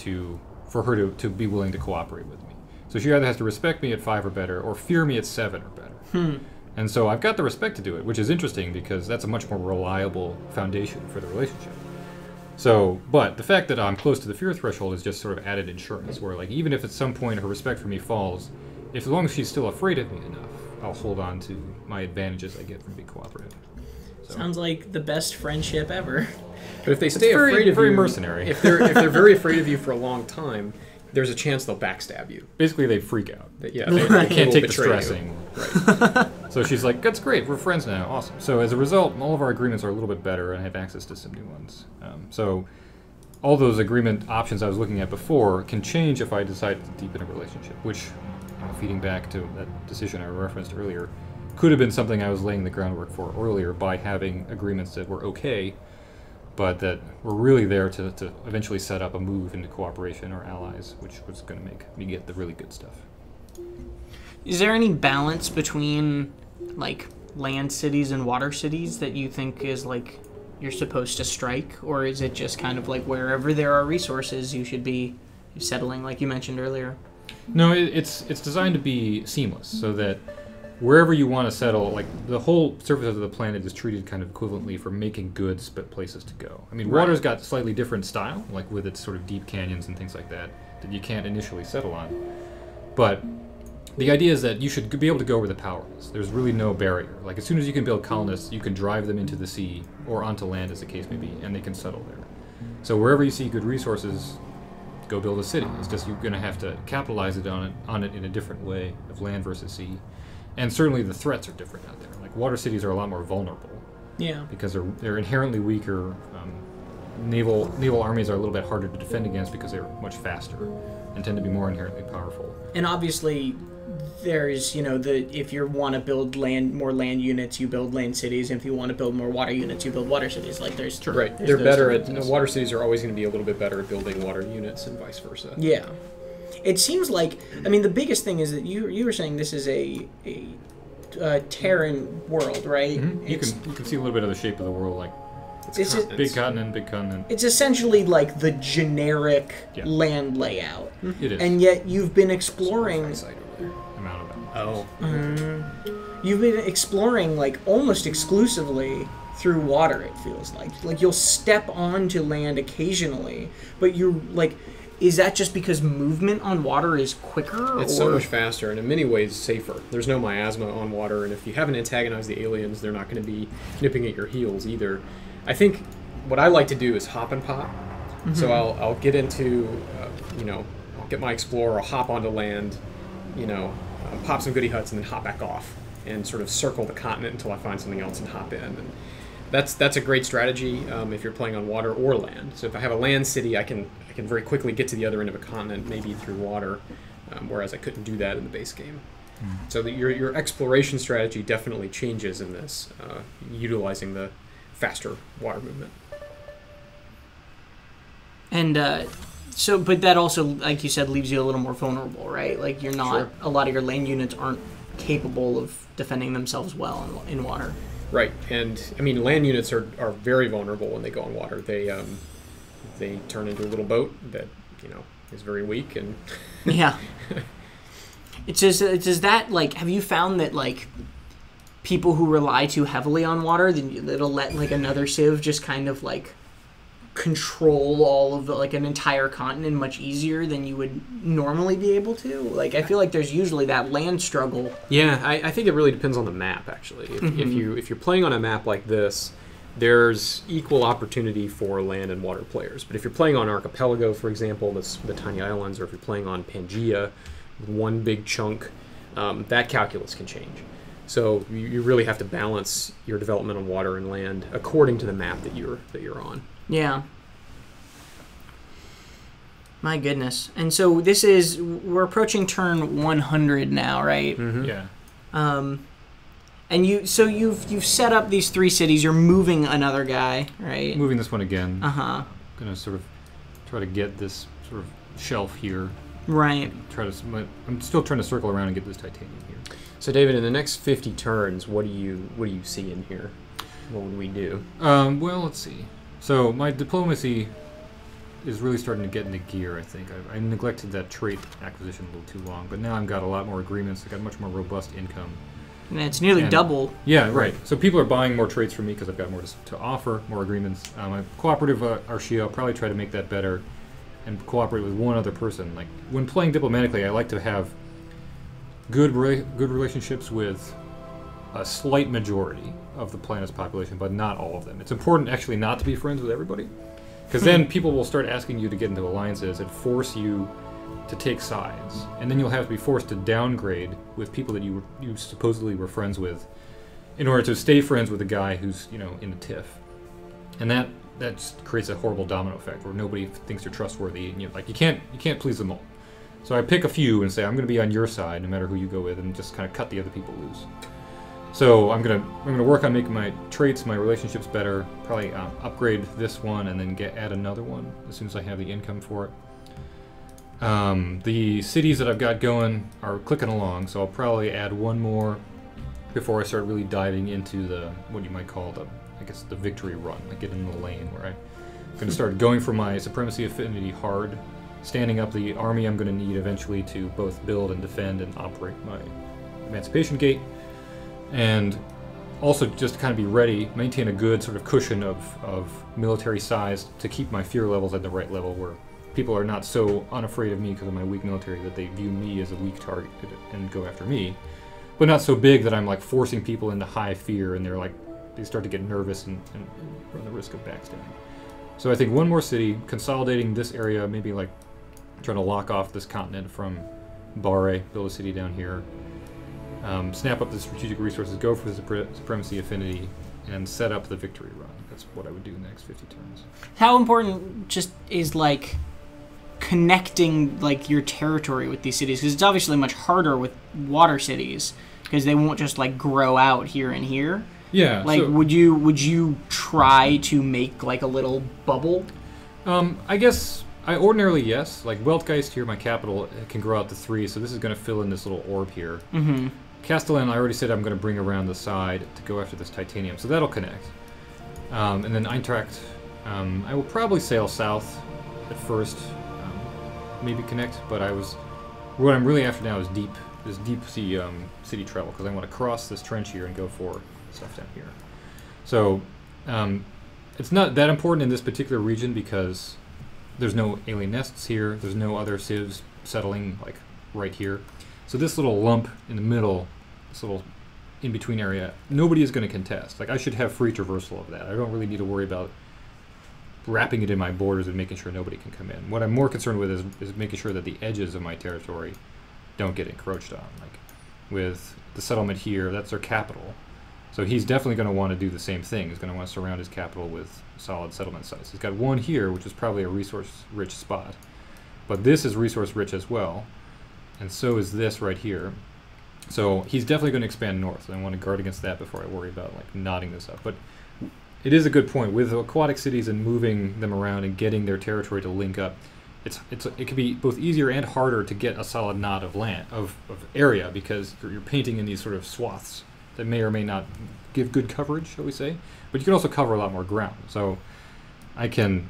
for her to be willing to cooperate with me. So she either has to respect me at 5 or better, or fear me at 7 or better. And so I've got the respect to do it, which is interesting because that's a much more reliable foundation for the relationship. So, but the fact that I'm close to the fear threshold is just sort of added insurance, where like even if at some point her respect for me falls, as long as she's still afraid of me enough, I'll hold on to my advantages I get from being cooperative. So. Sounds like the best friendship ever. But if they stay afraid of you, very mercenary. if they're very afraid of you for a long time, there's a chance they'll backstab you. Basically, they freak out. They can't take the betray stressing. Right. So she's like, "That's great. We're friends now. Awesome." So as a result, all of our agreements are a little bit better, and I have access to some new ones. So all those agreement options I was looking at before can change if I decide to deepen a relationship, which, feeding back to that decision I referenced earlier, could have been something I was laying the groundwork for earlier by having agreements that were okay, but that were really there to eventually set up a move into cooperation or allies, which was going to make me get the really good stuff. Is there any balance between like land cities and water cities that you think is like you're supposed to strike, or is it just kind of like wherever there are resources you should be settling, like you mentioned earlier? No, it's designed to be seamless, so that wherever you want to settle, like the whole surface of the planet is treated kind of equivalently for making good places to go. I mean, water's got slightly different style, like with its sort of deep canyons and things like that you can't initially settle on. But the idea is that you should be able to go where the power is. There's really no barrier. Like as soon as you can build colonists, you can drive them into the sea or onto land, as the case may be, and they can settle there. So wherever you see good resources, go build a city. It's just you're going to have to capitalize on it in a different way of land versus sea. And certainly the threats are different out there. Like water cities are a lot more vulnerable. Yeah. Because they're inherently weaker. Naval armies are a little bit harder to defend against because they're much faster and tend to be more inherently powerful. And obviously, there's if you want to build more land units, you build land cities, and if you want to build more water units, you build water cities. Like there's right. There's they're better at water cities are always going to be a little bit better at building water units and vice versa. Yeah. It seems like, I mean, the biggest thing is that you were saying this is a Terran world, right? Mm-hmm. You can see a little bit of the shape of the world, like big continent. It's essentially like the generic land layout. It is. And yet you've been exploring. You've been exploring like almost exclusively through water. It feels like you'll step onto land occasionally, but you're like. Is that just because movement on water is quicker? It's so much faster and in many ways safer. There's no miasma on water, and if you haven't antagonized the aliens, they're not going to be nipping at your heels either. I think what I like to do is hop and pop. Mm-hmm. So I'll get into, I'll get my explorer, I'll hop onto land, pop some goody huts, and then hop back off and sort of circle the continent until I find something else and hop in. And that's a great strategy if you're playing on water or land. So if I have a land city, I can very quickly get to the other end of a continent, maybe through water, whereas I couldn't do that in the base game. Mm. So your exploration strategy definitely changes in this, utilizing the faster water movement. And but that also, like you said, leaves you a little more vulnerable, right? Like you're not, a lot of your land units aren't capable of defending themselves well in water. Right, and I mean land units are very vulnerable when they go on water. They turn into a little boat that is very weak and yeah. It's just that like have you found that like people who rely too heavily on water, then it'll let like another civ just kind of like control all of like an entire continent much easier than you would normally be able to? Like I feel like there's usually that land struggle. Yeah, I think it really depends on the map actually. If you're playing on a map like this, there's equal opportunity for land and water players. But if you're playing on Archipelago, for example, the tiny islands, or if you're playing on Pangaea, one big chunk, that calculus can change. So you really have to balance your development on water and land according to the map that you're on. Yeah. My goodness. And so we're approaching turn 100 now, right? Mm-hmm. Yeah. And you've set up these 3 cities. You're moving another guy, right? Moving this one again. Uh-huh. Gonna sort of try to get this sort of shelf here. Right. I'm still trying to circle around and get this titanium here. So, David, in the next 50 turns, what do you see in here? What would we do? Well, let's see. So my diplomacy is really starting to get into gear, I think. I neglected that trait acquisition a little too long, but now I've got a lot more agreements. I've got much more robust income. And it's nearly double. Yeah, right. So people are buying more traits from me because I've got more to offer, more agreements. My cooperative archio, I'll probably try to make that better and cooperate with one other person. Like, when playing diplomatically, I like to have good relationships with a slight majority of the planet's population, but not all of them. It's important actually not to be friends with everybody, because then people will start asking you to get into alliances and force you to take sides, and then you'll have to be forced to downgrade with people that you supposedly were friends with in order to stay friends with a guy who's in the tiff, and that just creates a horrible domino effect where nobody thinks you're trustworthy, and you can't please them all. So I pick a few and say I'm going to be on your side no matter who you go with, and just kind of cut the other people loose. So I'm gonna work on making my traits, my relationships better. Probably upgrade this one and then add another one as soon as I have the income for it. The cities that I've got going are clicking along, so I'll probably add one more before I start really diving into what you might call the victory run. Like, get in the lane where I'm going to start going for my supremacy affinity hard, standing up the army I'm going to need eventually to both build and defend and operate my Emancipation Gate, and also just kind of be ready, maintain a good sort of cushion of military size to keep my fear levels at the right level where people are not so unafraid of me because of my weak military that they view me as a weak target and go after me, but not so big that I'm like forcing people into high fear and they start to get nervous and run the risk of backstabbing. So I think one more city, consolidating this area, maybe like trying to lock off this continent from Barre, build a city down here, snap up the strategic resources, go for the supremacy affinity, and set up the victory run. That's what I would do in the next 50 turns. How important just is connecting your territory with these cities? Because it's obviously much harder with water cities because they won't just grow out here and here. Yeah. Would you try to make a little bubble? I guess ordinarily yes. Like Weltgeist here, my capital, can grow out to 3, so this is going to fill in this little orb here. Mm-hmm. Castellan, I already said I'm going to bring around the side to go after this titanium, so that'll connect. And then Eintracht, I will probably sail south at first, maybe connect, but what I'm really after now is deep sea city travel, because I want to cross this trench here and go for stuff down here. So it's not that important in this particular region because there's no alien nests here, there's no other civs settling right here. So this little lump in the middle, this little in-between area, nobody is going to contest. I should have free traversal of that. I don't really need to worry about wrapping it in my borders and making sure nobody can come in. What I'm more concerned with is making sure that the edges of my territory don't get encroached on. With the settlement here, that's their capital. So he's definitely going to want to do the same thing. He's going to want to surround his capital with solid settlement sites. He's got one here, which is probably a resource-rich spot. But this is resource-rich as well. And so is this right here. So he's definitely going to expand north, and I want to guard against that before I worry about knotting this up. But it is a good point. With aquatic cities and moving them around and getting their territory to link up, it can be both easier and harder to get a solid knot of land of area, because you're painting in these sort of swaths that may or may not give good coverage, shall we say. But you can also cover a lot more ground. So I can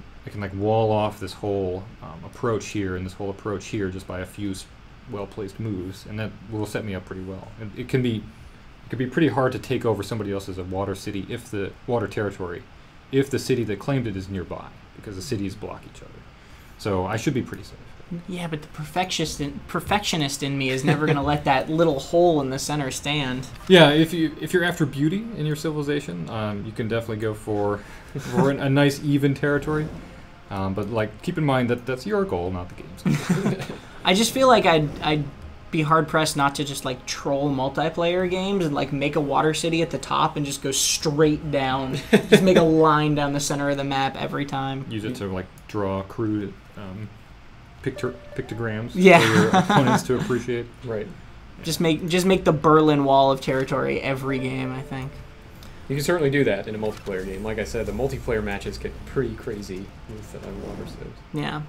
wall off this whole approach here and this whole approach here just by a few well-placed moves, and that will set me up pretty well. And it can be pretty hard to take over somebody else's water city if the city that claimed it is nearby, because the cities block each other. So I should be pretty safe. Yeah, but the perfectionist in me is never going to let that little hole in the center stand. Yeah, if you're after beauty in your civilization, you can definitely go for a nice even territory. But keep in mind that that's your goal, not the game's. I just feel like I'd be hard pressed not to just troll multiplayer games and make a water city at the top and just go straight down, just make a line down the center of the map every time. Use it to draw crude pictograms Yeah. for your opponents to appreciate. Right. Just make the Berlin Wall of territory every game, I think. You can certainly do that in a multiplayer game. Like I said, the multiplayer matches get pretty crazy with water civs. Yeah.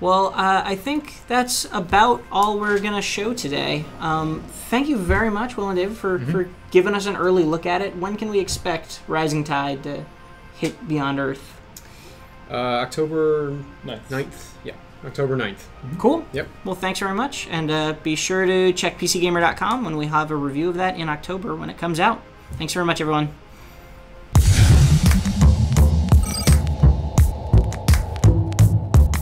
Well, I think that's about all we're going to show today. Thank you very much, Will and David, for giving us an early look at it. When can we expect Rising Tide to hit Beyond Earth? October 9th. 9th. Yeah, October 9th. Cool. Yep. Well, thanks very much. And be sure to check PCGamer.com when we have a review of that in October when it comes out. Thanks very much, everyone.